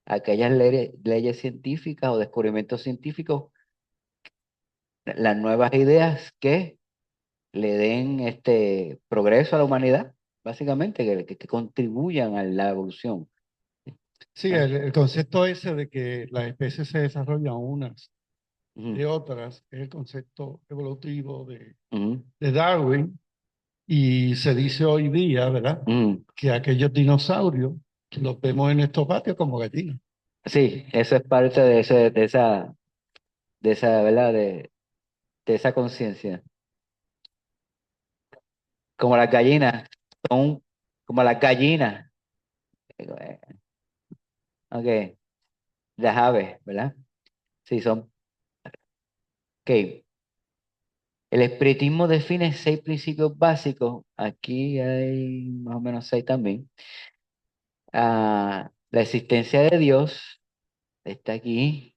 aquellas leyes científicas o descubrimientos científicos, las nuevas ideas que le den este progreso a la humanidad, básicamente, que contribuyan a la evolución. Sí, el concepto ese de que las especies se desarrollan unas de Ujú, otras es el concepto evolutivo ujú, de Darwin, y se dice hoy día, ¿verdad?, ujú. que aquellos dinosaurios los vemos en estos patios como gallinas. Sí, eso es parte de, de esa, ¿verdad? De esa conciencia. Como las gallinas, son como las gallinas. Ok, las aves, ¿verdad? Sí, son. Ok. El espiritismo define 6 principios básicos. Aquí hay más o menos 6 también. La existencia de Dios está aquí.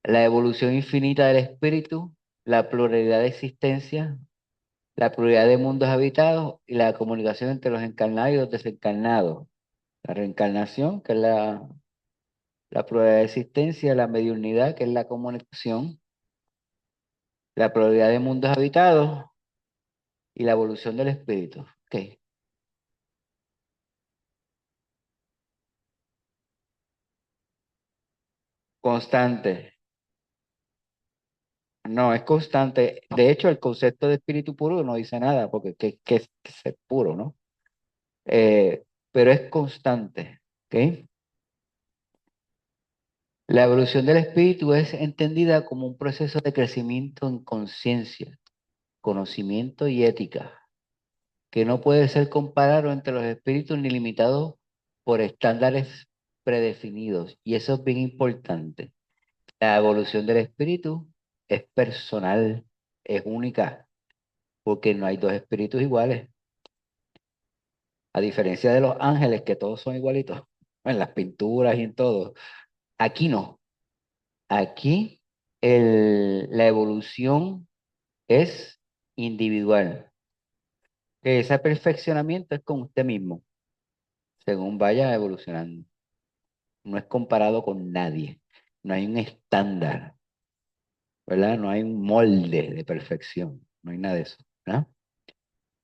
La evolución infinita del espíritu, la pluralidad de existencias, la pluralidad de mundos habitados y la comunicación entre los encarnados y los desencarnados. La reencarnación, que es la pluralidad de existencia, la mediunidad, que es la comunicación, la probabilidad de mundos habitados y la evolución del espíritu. Ok. Constante. No, es constante. De hecho, el concepto de espíritu puro no dice nada, porque ¿qué es ser puro, no? Pero es constante. ¿Ok? La evolución del espíritu es entendida como un proceso de crecimiento en conciencia, conocimiento y ética, que no puede ser comparado entre los espíritus ni limitado por estándares predefinidos. Y eso es bien importante. La evolución del espíritu es personal, es única, porque no hay dos espíritus iguales. A diferencia de los ángeles, que todos son igualitos, en las pinturas y en todo. Aquí no. Aquí la evolución es individual. Que ese perfeccionamiento es con usted mismo, según vaya evolucionando. No es comparado con nadie. No hay un estándar, ¿verdad? No hay un molde de perfección. No hay nada de eso, ¿verdad?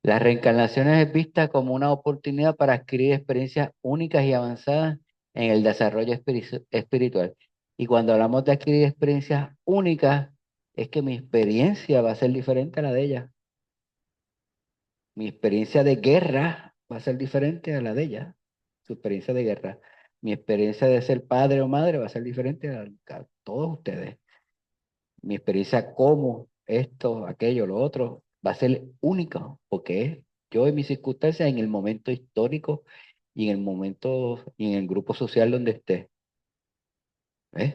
Las reencarnaciones es vista como una oportunidad para adquirir experiencias únicas y avanzadas en el desarrollo espiritual. Y cuando hablamos de adquirir experiencias únicas, es que mi experiencia va a ser diferente a la de ella. Mi experiencia de guerra va a ser diferente a la de ella, su experiencia de guerra. Mi experiencia de ser padre o madre va a ser diferente a todos ustedes. Mi experiencia como esto, aquello, lo otro, va a ser única, porque es yo en mis circunstancias, en el momento histórico y en el momento y en el grupo social donde esté. ¿Ves?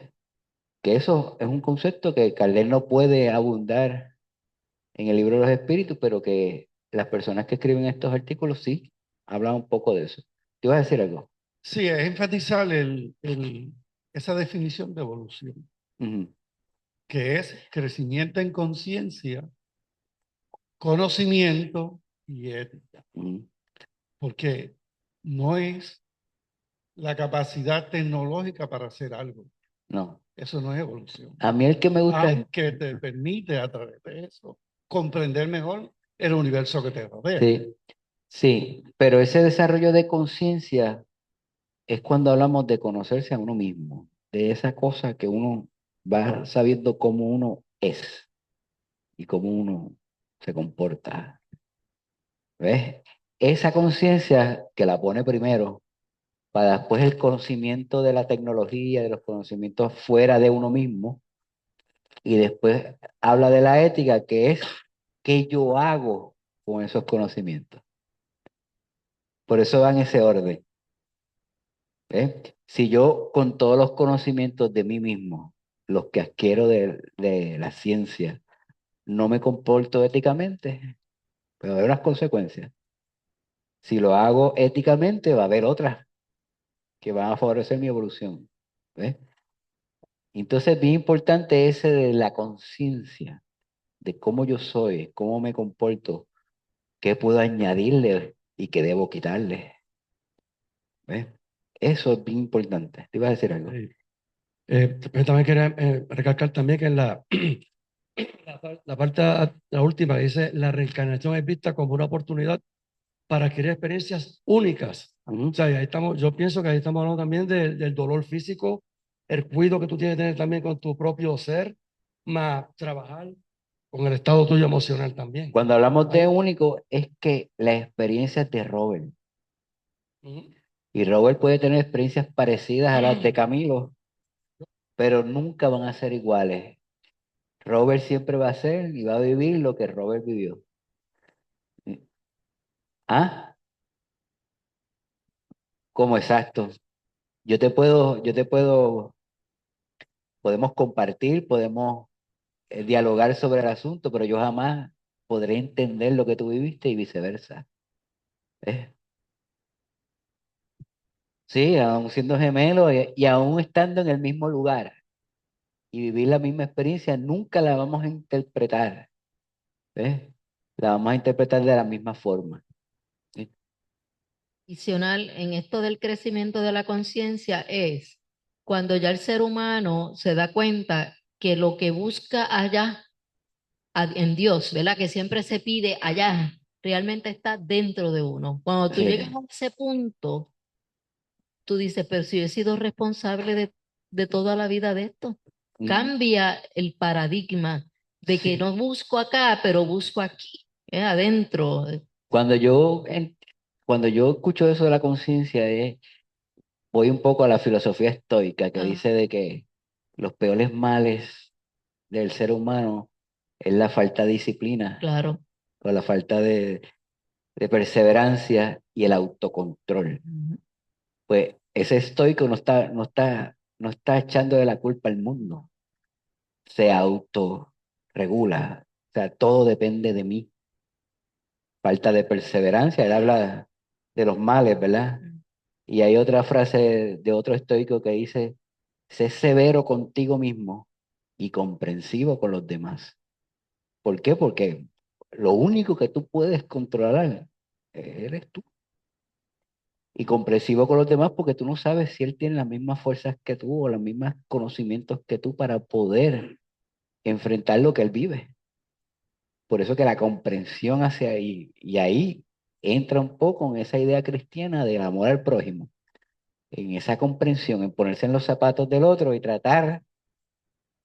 Que eso es un concepto que Kardec no puede abundar en el libro de los espíritus, pero que las personas que escriben estos artículos sí hablan un poco de eso. ¿Te ibas a decir algo? Sí, es enfatizar esa definición de evolución, Ujú, que es crecimiento en conciencia, conocimiento y ética, ujú. porque no es la capacidad tecnológica para hacer algo. No. Eso no es evolución. A mí el que me gusta es, Aunque te permite a través de eso comprender mejor el universo que te rodea. sí, sí, pero ese desarrollo de conciencia es cuando hablamos de conocerse a uno mismo, de esa cosa que uno va sabiendo cómo uno es y cómo uno se comporta. ¿Ves? Esa conciencia que la pone primero para después el conocimiento de la tecnología, de los conocimientos fuera de uno mismo, y después habla de la ética, que es qué yo hago con esos conocimientos. Por eso va en ese orden. ¿Ves? Si yo con todos los conocimientos de mí mismo, los que adquiero de la ciencia, no me comporto éticamente, pues va a haber unas consecuencias. Si lo hago éticamente, va a haber otras que van a favorecer mi evolución. ¿Ves? Entonces, bien importante ese de la conciencia, de cómo yo soy, cómo me comporto, qué puedo añadirle y qué debo quitarle. ¿Ves? Eso es bien importante. ¿Te ibas a decir algo? Sí. Yo también quería recalcar también que en la parte, la última, dice, la reencarnación es vista como una oportunidad para adquirir experiencias únicas. Ujú. O sea, y ahí estamos, yo pienso que ahí estamos hablando también del dolor físico, el cuidado que tú tienes que tener también con tu propio ser, más trabajar con el estado tuyo emocional también. Cuando hablamos de Ahí- único, es que la experiencia es de Robert. Ujú. Y Robert puede tener experiencias parecidas a las de Camilo, pero nunca van a ser iguales. Robert siempre va a ser y va a vivir lo que Robert vivió. ¿Ah? Como exacto. Podemos compartir, podemos dialogar sobre el asunto, pero yo jamás podré entender lo que tú viviste y viceversa. ¿Ves? Sí, aún siendo gemelos y aún estando en el mismo lugar y vivir la misma experiencia, nunca la vamos a interpretar. ¿Ves? La vamos a interpretar de la misma forma. ¿Sí? Adicional en esto del crecimiento de la conciencia es cuando ya el ser humano se da cuenta que lo que busca allá en Dios, ¿verdad? Que siempre se pide allá, realmente está dentro de uno. Cuando tú Sí. llegas a ese punto, tú dices, pero si yo he sido responsable de toda la vida de esto. Mm. Cambia el paradigma de que Sí. no busco acá, pero busco aquí, adentro. Cuando yo escucho eso de la conciencia, voy un poco a la filosofía estoica que Ah, dice de que los peores males del ser humano es la falta de disciplina claro. o la falta de perseverancia y el autocontrol. Ujú. Pues ese estoico no está echando de la culpa al mundo, se autorregula, o sea, todo depende de mí. Falta de perseverancia, él habla de los males, ¿verdad? Y hay otra frase de otro estoico que dice, sé severo contigo mismo y comprensivo con los demás. ¿Por qué? Porque lo único que tú puedes controlar eres tú. Y comprensivo con los demás porque tú no sabes si él tiene las mismas fuerzas que tú o los mismos conocimientos que tú para poder enfrentar lo que él vive. Por eso que la comprensión hacia ahí, y ahí entra un poco en esa idea cristiana del amor al prójimo, en esa comprensión, en ponerse en los zapatos del otro y tratar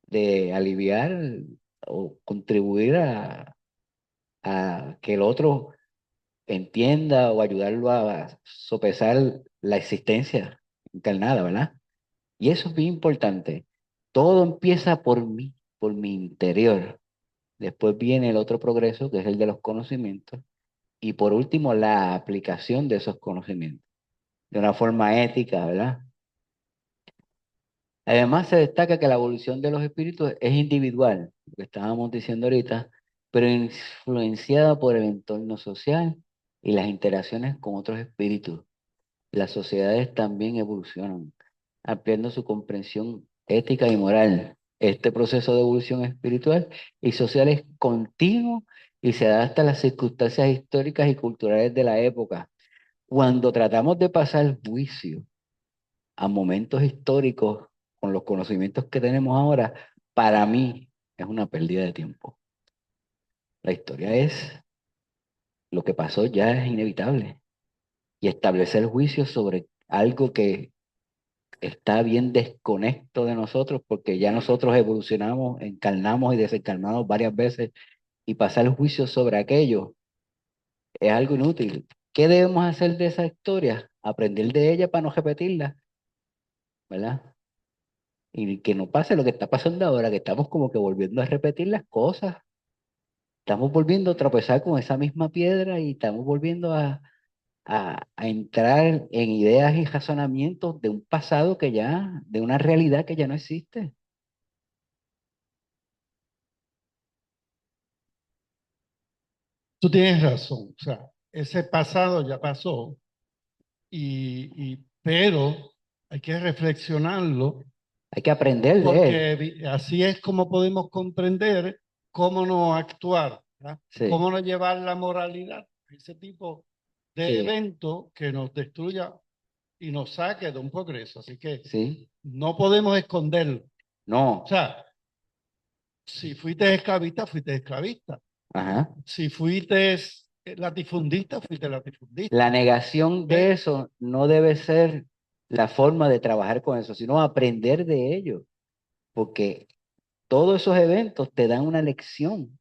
de aliviar o contribuir a que el otro entienda o ayudarlo a sopesar la existencia encarnada, ¿verdad? Y eso es bien importante. Todo empieza por mí, por mi interior. Después viene el otro progreso, que es el de los conocimientos. Y por último, la aplicación de esos conocimientos de una forma ética, ¿verdad? Además, se destaca que la evolución de los espíritus es individual, lo que estábamos diciendo ahorita, pero influenciada por el entorno social y las interacciones con otros espíritus. Las sociedades también evolucionan, ampliando su comprensión ética y moral. Este proceso de evolución espiritual y social es continuo y se adapta a las circunstancias históricas y culturales de la época. Cuando tratamos de pasar juicio a momentos históricos con los conocimientos que tenemos ahora, para mí es una pérdida de tiempo. La historia es lo que pasó, ya es inevitable. Y establecer juicios sobre algo que está bien desconecto de nosotros, porque ya nosotros evolucionamos, encarnamos y desencarnamos varias veces, y pasar juicios sobre aquello es algo inútil. ¿Qué debemos hacer de esa historia? Aprender de ella para no repetirla, ¿verdad? Y que no pase lo que está pasando ahora, que estamos como que volviendo a repetir las cosas. Estamos volviendo a tropezar con esa misma piedra y estamos volviendo a entrar en ideas y razonamientos de un pasado que ya, de una realidad que ya no existe. Tú tienes razón, o sea, ese pasado ya pasó, pero hay que reflexionarlo Hay que aprender de él. porque así es como podemos comprender cómo no actuar, ¿verdad? Sí, Cómo no llevar la moralidad a ese tipo de sí, evento que nos destruya y nos saque de un progreso. Así que sí. no podemos esconderlo. No, O sea, si fuiste esclavista, fuiste esclavista. ajá. Si fuiste latifundista, fuiste latifundista. La negación de ¿Ves? eso no debe ser la forma de trabajar con eso, sino aprender de ello, porque todos esos eventos te dan una lección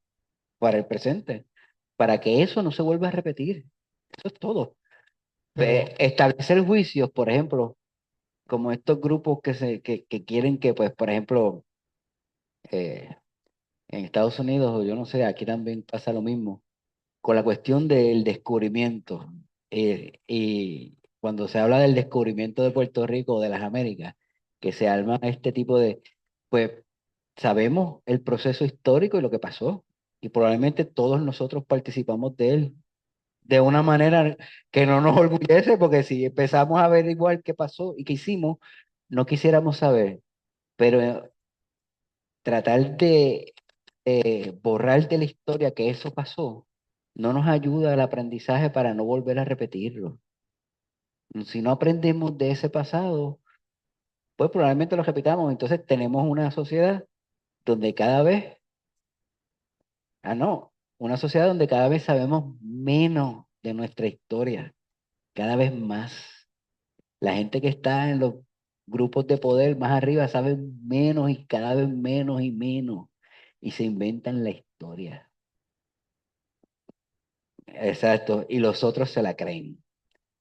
para el presente, para que eso no se vuelva a repetir. Eso es todo. Pero Establecer juicios, por ejemplo, como estos grupos que quieren que, pues, por ejemplo, eh, en Estados Unidos, o yo no sé, aquí también pasa lo mismo, con la cuestión del descubrimiento. Y cuando se habla del descubrimiento de Puerto Rico o de las Américas, que se arma este tipo de, pues sabemos el proceso histórico y lo que pasó, y probablemente todos nosotros participamos de él de una manera que no nos orgullece, porque si empezamos a ver igual qué pasó y qué hicimos, no quisiéramos saber, pero tratar de borrar de la historia que eso pasó, no nos ayuda al aprendizaje para no volver a repetirlo. Si no aprendemos de ese pasado, pues probablemente lo repitamos. Entonces tenemos una sociedad donde cada vez No, una sociedad donde cada vez sabemos menos de nuestra historia, cada vez más. La gente que está en los grupos de poder más arriba sabe menos y cada vez menos y menos, y se inventan la historia. Exacto, y los otros se la creen,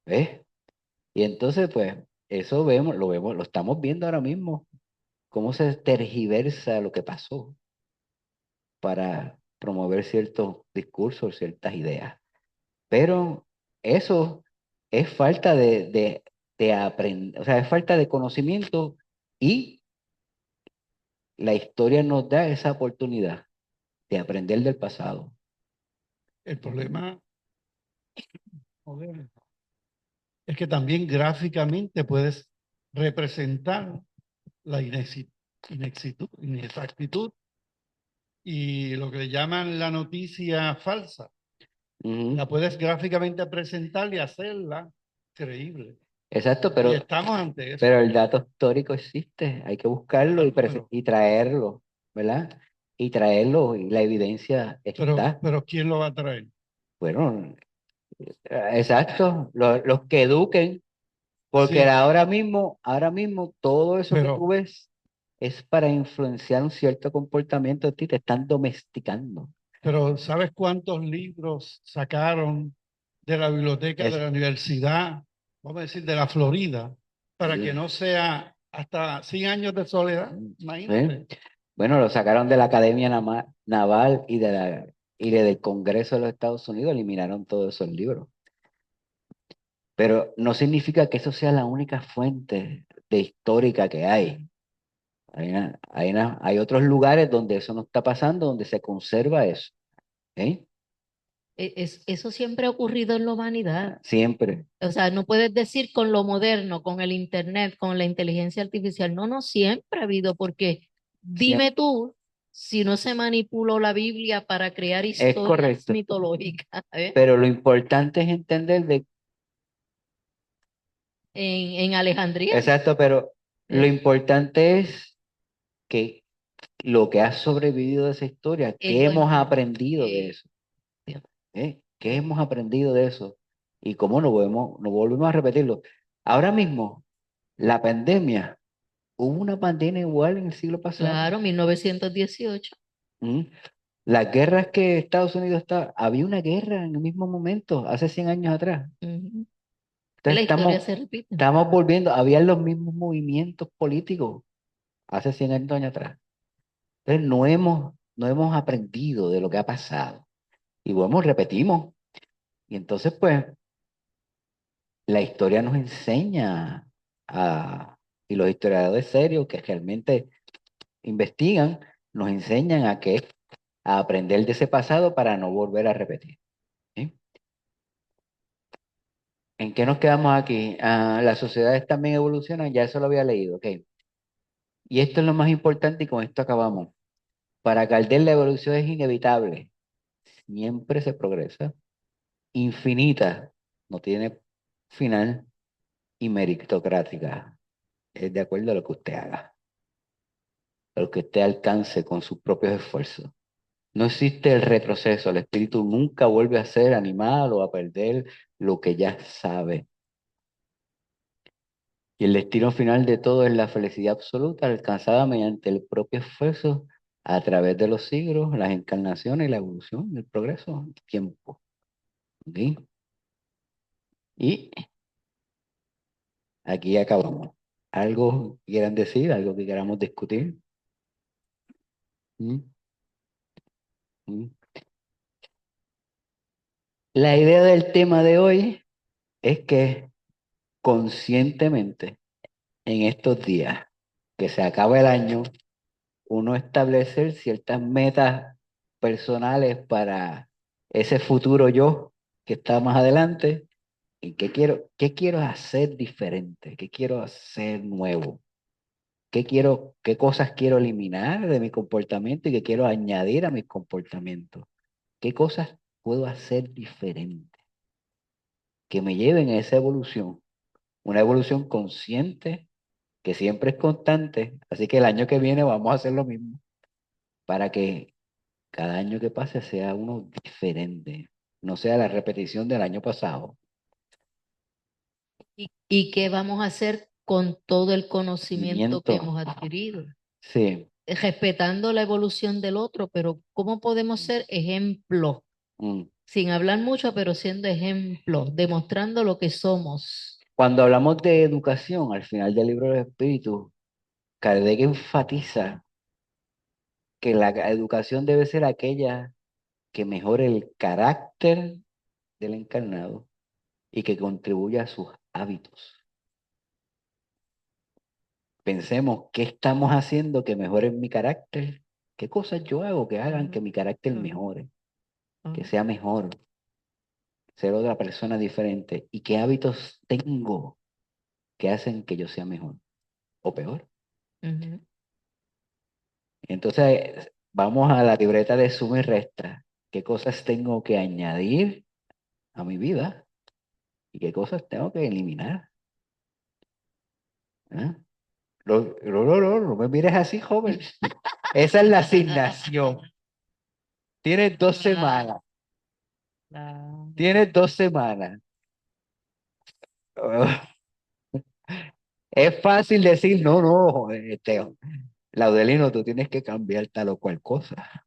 ¿ves? Y entonces, pues, eso vemos, lo estamos viendo ahora mismo, cómo se tergiversa lo que pasó para promover ciertos discursos, ciertas ideas. Pero eso es falta de aprender, o sea, es falta de conocimiento, y la historia nos da esa oportunidad de aprender del pasado. El problema joder, es que también gráficamente puedes representar la inexactitud y lo que le llaman la noticia falsa. Ujú. La puedes gráficamente presentar y hacerla creíble. Exacto, Y pero estamos ante eso. el dato histórico existe, hay que buscarlo y, Claro, y traerlo, ¿verdad? Y traerlo, y la evidencia está. pero ¿quién lo va a traer? Bueno, exacto, los que eduquen, porque Sí, ahora mismo todo eso que tú pero, ves es para influenciar un cierto comportamiento de ti, te están domesticando. pero ¿sabes cuántos libros sacaron de la biblioteca de Es, la universidad, vamos a decir, de la Florida, para que no sea hasta 100 años de soledad? Imagínate. Bueno, lo sacaron de la Academia Naval y del Congreso de los Estados Unidos, eliminaron todos esos libros. Pero no significa que eso sea la única fuente de histórica que hay. Hay otros lugares donde eso no está pasando, donde se conserva eso. ¿Eh? Eso siempre ha ocurrido en la humanidad. Siempre. O sea, no puedes decir con lo moderno, con el internet, con la inteligencia artificial. No, no, siempre ha habido, porque dime tú si no se manipuló la Biblia para crear Es historias correcto. mitológicas, ¿eh? Pero lo importante es entender En Alejandría. exacto, pero lo eh, importante es que lo que ha sobrevivido de esa historia, es ¿qué lo hemos importante. aprendido de eso? ¿Qué hemos aprendido de eso? Y cómo no volvemos a repetirlo. Ahora mismo, la pandemia, hubo una pandemia igual en el siglo pasado. Claro, 1918. ¿Mm? Las guerras que Estados Unidos había una guerra en el mismo momento, hace 100 años atrás. Ujú. La Entonces historia se repite. estamos volviendo, había los mismos movimientos políticos hace 100 años atrás. Entonces no hemos aprendido de lo que ha pasado. Y bueno, repetimos. Y entonces, pues, la historia nos enseña y los historiadores serios que realmente investigan, nos enseñan a aprender de ese pasado para no volver a repetir. ¿Sí? ¿En qué nos quedamos aquí? Las sociedades también evolucionan, ya eso lo había leído, ok. Y esto es lo más importante y con esto acabamos. Para Gardel la evolución es inevitable, siempre se progresa, infinita, no tiene final, y meritocrática, es de acuerdo a lo que usted haga, a lo que usted alcance con sus propios esfuerzos. No existe el retroceso, el espíritu nunca vuelve a ser animal o a perder lo que ya sabe. Y el destino final de todo es la felicidad absoluta alcanzada mediante el propio esfuerzo a través de los siglos, las encarnaciones y la evolución, el progreso, el tiempo. ¿Ok? Y aquí acabamos. ¿Algo que quieran decir? ¿Algo que queramos discutir? ¿Mm? ¿Mm? La idea del tema de hoy es que conscientemente en estos días que se acaba el año, uno establecer ciertas metas personales para ese futuro yo que está más adelante y qué quiero hacer diferente, qué quiero hacer nuevo, qué cosas quiero eliminar de mi comportamiento y qué quiero añadir a mis comportamientos, qué cosas puedo hacer diferente que me lleven a esa evolución, una evolución consciente que siempre es constante, así que el año que viene vamos a hacer lo mismo para que cada año que pase sea uno diferente, no sea la repetición del año pasado. ¿Y qué vamos a hacer con todo el conocimiento que Miento. hemos adquirido? Sí. Respetando la evolución del otro, pero ¿cómo podemos ser ejemplo? Mm. Sin hablar mucho, pero siendo ejemplo, demostrando lo que somos. Cuando hablamos de educación, al final del libro del Espíritu, Kardec enfatiza que la educación debe ser aquella que mejore el carácter del encarnado y que contribuya a sus hábitos. Pensemos, ¿qué estamos haciendo que mejore mi carácter? ¿Qué cosas yo hago que hagan que mi carácter mejore? Que sea mejor, ser otra persona diferente. ¿Y qué hábitos tengo que hacen que yo sea mejor o peor? Ujú. Entonces, vamos a la libreta de suma y resta. ¿Qué cosas tengo que añadir a mi vida y qué cosas tengo que eliminar? ¿Ah? No me mires así, joven. Esa es la asignación. Tienes 2 semanas. Tienes 2 semanas. Es fácil decir, no, Laudelino, tú tienes que cambiar tal o cual cosa.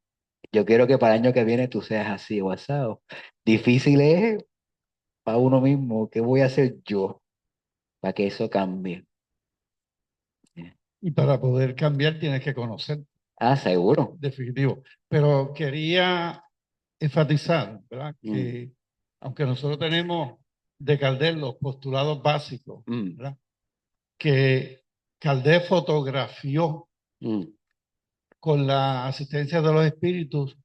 Yo quiero que para el año que viene tú seas así o asado. Difícil es para uno mismo, ¿qué voy a hacer yo para que eso cambie? Y para poder cambiar tienes que conocer, Ah, seguro. definitivo. Pero quería enfatizar, ¿verdad? Mm, Que aunque nosotros tenemos de Kardec los postulados básicos, mm, ¿verdad? Que Kardec fotografió mm, con la asistencia de los espíritus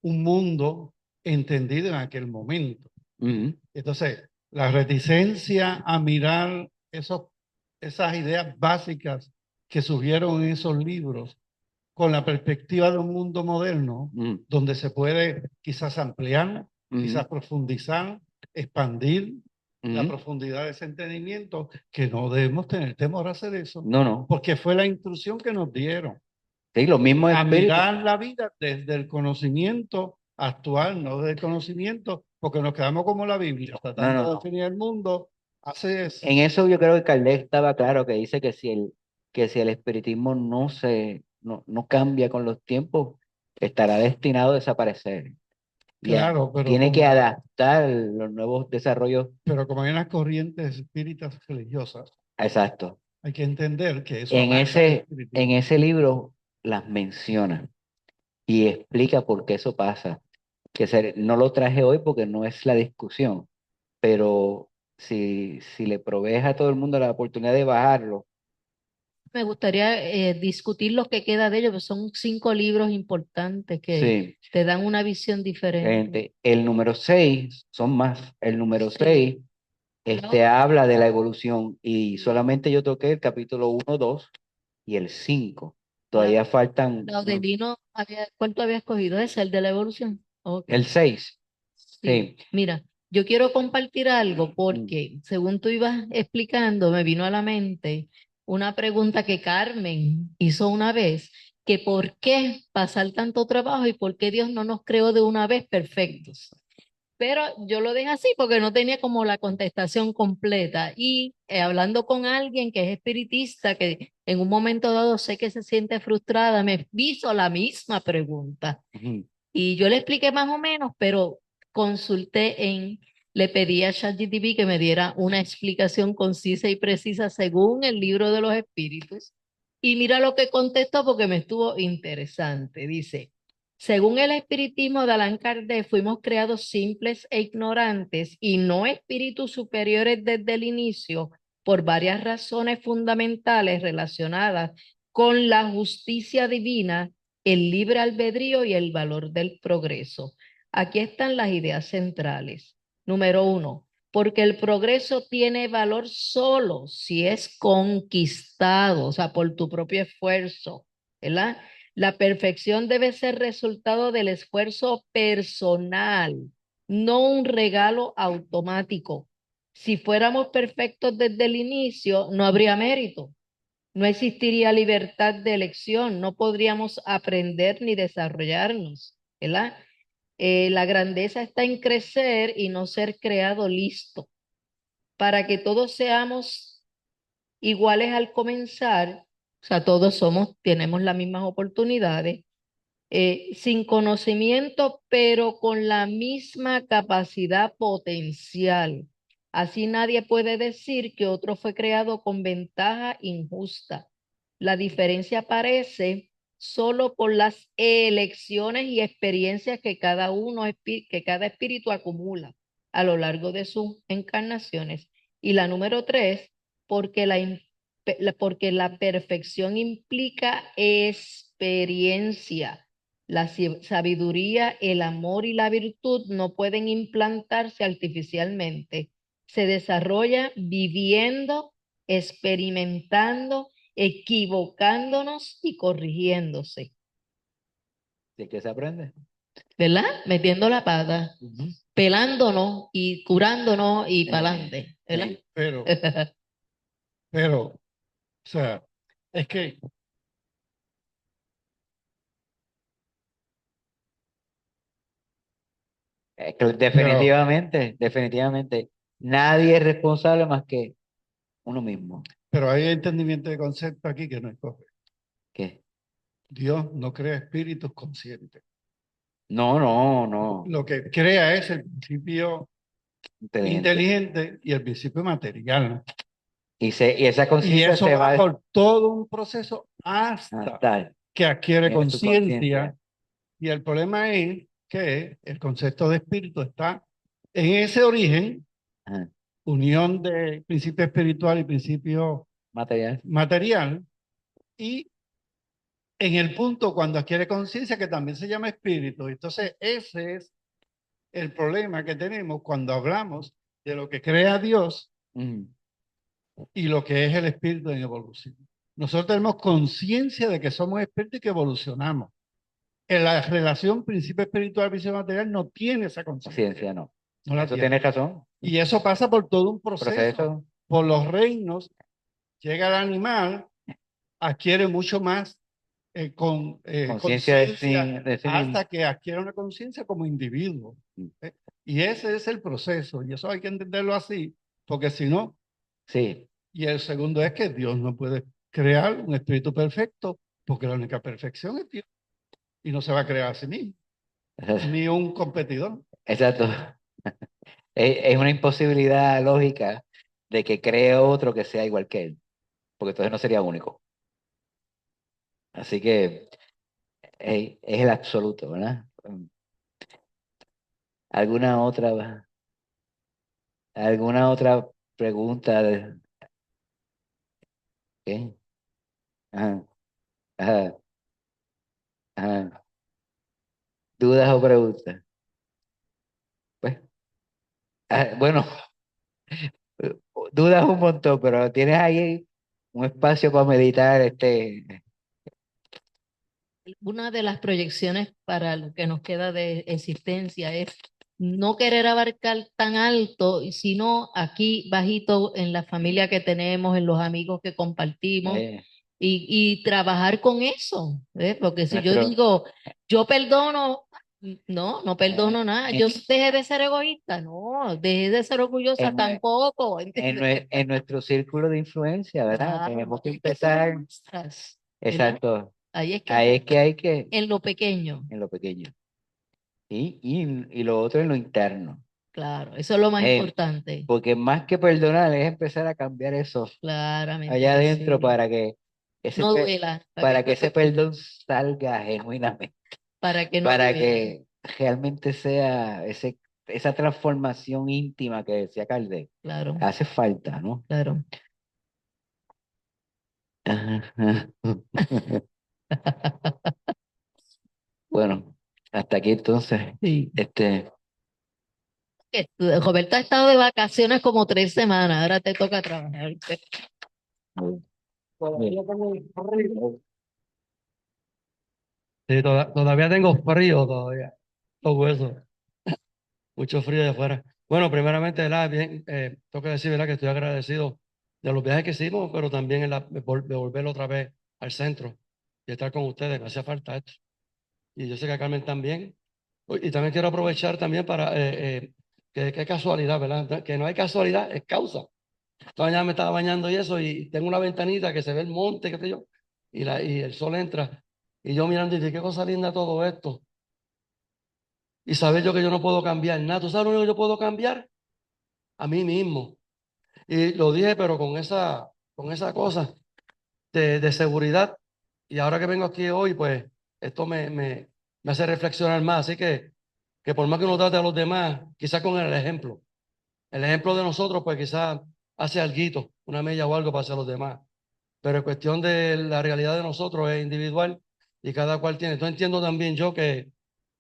un mundo entendido en aquel momento. mm, Entonces, la reticencia a mirar esas ideas básicas que surgieron en esos libros con la perspectiva de un mundo moderno, mm, donde se puede quizás ampliar, mm, quizás profundizar, expandir la mm. profundidad de ese entendimiento, que no debemos tener temor a hacer eso, No, no. porque fue la instrucción que nos dieron Sí, los mismos a espíritus. mirar la vida desde el conocimiento actual, no desde el conocimiento, porque nos quedamos como la Biblia, No, tratando no, de no. definir el mundo. En eso yo creo que Kardec estaba claro, que dice que si el espiritismo no cambia con los tiempos, estará destinado a desaparecer. Claro, Tiene que adaptar los nuevos desarrollos. pero como hay unas corrientes espíritas religiosas, Exacto. hay que entender que eso En ataca al en espiritismo. ese libro las menciona y explica por qué eso pasa. No lo traje hoy porque no es la discusión, pero si le provees a todo el mundo la oportunidad de bajarlo. Me gustaría discutir lo que queda de ellos, porque son 5 libros importantes que Sí. te dan una visión diferente. El número 6, son más. El número 6 habla de la evolución y solamente yo toqué el capítulo 1, 2 y el 5. Todavía faltan Laudelino, ¿cuál tú habías escogido? ¿Es el de la evolución? Ok. el 6. Sí. Mira, yo quiero compartir algo porque según tú ibas explicando, me vino a la mente una pregunta que Carmen hizo una vez, que por qué pasar tanto trabajo y por qué Dios no nos creó de una vez perfectos. Pero yo lo dejé así porque no tenía como la contestación completa. Y hablando con alguien que es espiritista, que en un momento dado sé que se siente frustrada, me hizo la misma pregunta. Y yo le expliqué más o menos, pero le pedí a ChatGPT que me diera una explicación concisa y precisa según el libro de los espíritus. Y mira lo que contestó porque me estuvo interesante. Dice, según el espiritismo de Allan Kardec, fuimos creados simples e ignorantes y no espíritus superiores desde el inicio por varias razones fundamentales relacionadas con la justicia divina, el libre albedrío y el valor del progreso. Aquí están las ideas centrales. Número 1, porque el progreso tiene valor solo si es conquistado, o sea, por tu propio esfuerzo, ¿verdad? La perfección debe ser resultado del esfuerzo personal, no un regalo automático. Si fuéramos perfectos desde el inicio, no habría mérito. No existiría libertad de elección, no podríamos aprender ni desarrollarnos. ¿verdad? La grandeza está en crecer y no ser creado listo. Para que todos seamos iguales al comenzar, o sea, tenemos las mismas oportunidades, sin conocimiento, pero con la misma capacidad potencial. Así nadie puede decir que otro fue creado con ventaja injusta. La diferencia aparece solo por las elecciones y experiencias que que cada espíritu acumula a lo largo de sus encarnaciones. Y la número 3, porque la perfección implica experiencia. La sabiduría, el amor y la virtud no pueden implantarse artificialmente. Se desarrolla viviendo, experimentando, equivocándonos y corrigiéndose, ¿De qué se aprende? ¿verdad? Metiendo la pata, pelándonos y curándonos y para adelante, ¿verdad? Pero, o sea, es que Definitivamente, nadie es responsable más que uno mismo. pero hay entendimiento de concepto aquí que no es correcto. ¿Qué? Dios no crea espíritus conscientes. No. Lo que crea es el principio inteligente y el principio material. Y esa Y conciencia eso se va va por todo un proceso hasta hasta que adquiere tiene su conciencia. conciencia. Y el problema es que el concepto de espíritu está en ese origen, Ajá. unión de principio espiritual y principio material, y en el punto cuando adquiere conciencia, que también se llama espíritu. Entonces, ese es el problema que tenemos cuando hablamos de lo que crea Dios y lo que es el espíritu en evolución. Nosotros tenemos conciencia de que somos espíritus y que evolucionamos. En la relación principio espiritual, principio material no tiene esa conciencia. no. No la Eso tiene. tienes razón. Y eso pasa por todo un proceso. Por los reinos, llega el animal, adquiere mucho más conciencia hasta que adquiere una conciencia como individuo. Y ese es el proceso, y eso hay que entenderlo así, porque si no, sí. Y el segundo es que Dios no puede crear un espíritu perfecto, porque la única perfección es Dios, y no se va a crear a sí mismo, ni un competidor. Exacto. Es una imposibilidad lógica de que cree otro que sea igual que él, porque entonces no sería único. Así que es el absoluto, ¿verdad? ¿Alguna otra pregunta? ¿Qué? Ajá, ajá, ajá. ¿Dudas o preguntas? Pues, bueno, dudas un montón, pero tienes ahí un espacio para meditar, Una de las proyecciones para lo que nos queda de existencia es no querer abarcar tan alto, sino aquí bajito en la familia que tenemos, en los amigos que compartimos y trabajar con eso, porque si yo digo, yo perdono, no perdono nada, yo dejé de ser egoísta, no, dejé de ser orgullosa tampoco. En nuestro círculo de influencia, ¿verdad? Tenemos que empezar. Exacto. Ahí es que hay que. En lo pequeño. En lo pequeño. Y lo otro en lo interno. Claro, eso es lo más importante. Porque más que perdonar es empezar a cambiar eso claramente allá que adentro sí. para que ese, No duela, para que ese perdón salga genuinamente. para que no Para duela. que realmente sea esa transformación íntima que decía Calde. Claro, Hace falta, ¿no? claro. Bueno, hasta aquí entonces. Sí. Que Roberto ha estado de vacaciones como 3 semanas, ahora te toca trabajar. Sí, todavía tengo frío todavía. Todo eso. Mucho frío de afuera. Bueno, primeramente, ¿verdad? Bien, tengo que decir, ¿verdad? Que estoy agradecido de los viajes que hicimos, pero también de volver otra vez al centro y estar con ustedes. Me hacía falta esto. Y yo sé que a Carmen también. Y también quiero aprovechar también para, que casualidad, ¿verdad? Que no hay casualidad, es causa. Esta mañana me estaba bañando y eso, y tengo una ventanita que se ve el monte, qué sé yo, y el sol entra, y yo mirando y dije, qué cosa linda todo esto. Y saber yo que yo no puedo cambiar nada. ¿Tú sabes lo único que yo puedo cambiar? A mí mismo. Y lo dije, pero con esa cosa de seguridad. Y ahora que vengo aquí hoy, pues esto me hace reflexionar más. Así que por más que uno trate a los demás, quizás con el ejemplo. El ejemplo de nosotros, pues quizás hace alguito, una mella o algo para hacer los demás. Pero en cuestión de la realidad de nosotros es individual y cada cual tiene. Entonces entiendo también yo que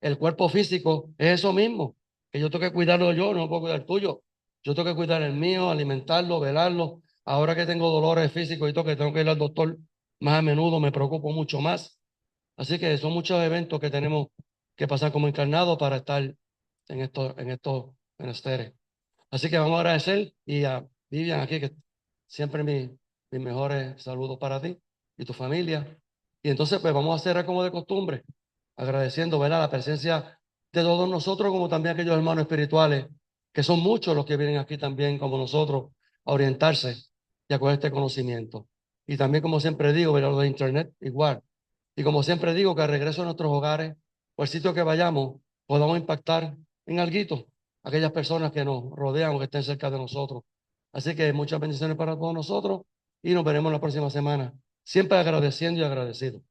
el cuerpo físico es eso mismo, que yo tengo que cuidarlo yo, no puedo cuidar el tuyo. Yo tengo que cuidar el mío, alimentarlo, velarlo. Ahora que tengo dolores físicos y todo, que tengo que ir al doctor más a menudo, me preocupo mucho más. Así que son muchos eventos que tenemos que pasar como encarnados para estar en estos menesteres. Así que vamos a agradecer y a Vivian aquí, que siempre mis mejores saludos para ti y tu familia. Y entonces, pues vamos a hacer como de costumbre, agradeciendo, ¿verdad?, la presencia de todos nosotros, como también aquellos hermanos espirituales, que son muchos los que vienen aquí también, como nosotros, a orientarse y a coger este conocimiento. Y también, como siempre digo, ¿verdad?, lo de Internet, igual. Y como siempre digo, que al regreso a nuestros hogares o al sitio que vayamos, podamos impactar en alguito aquellas personas que nos rodean o que estén cerca de nosotros. Así que muchas bendiciones para todos nosotros y nos veremos la próxima semana. Siempre agradeciendo y agradecido.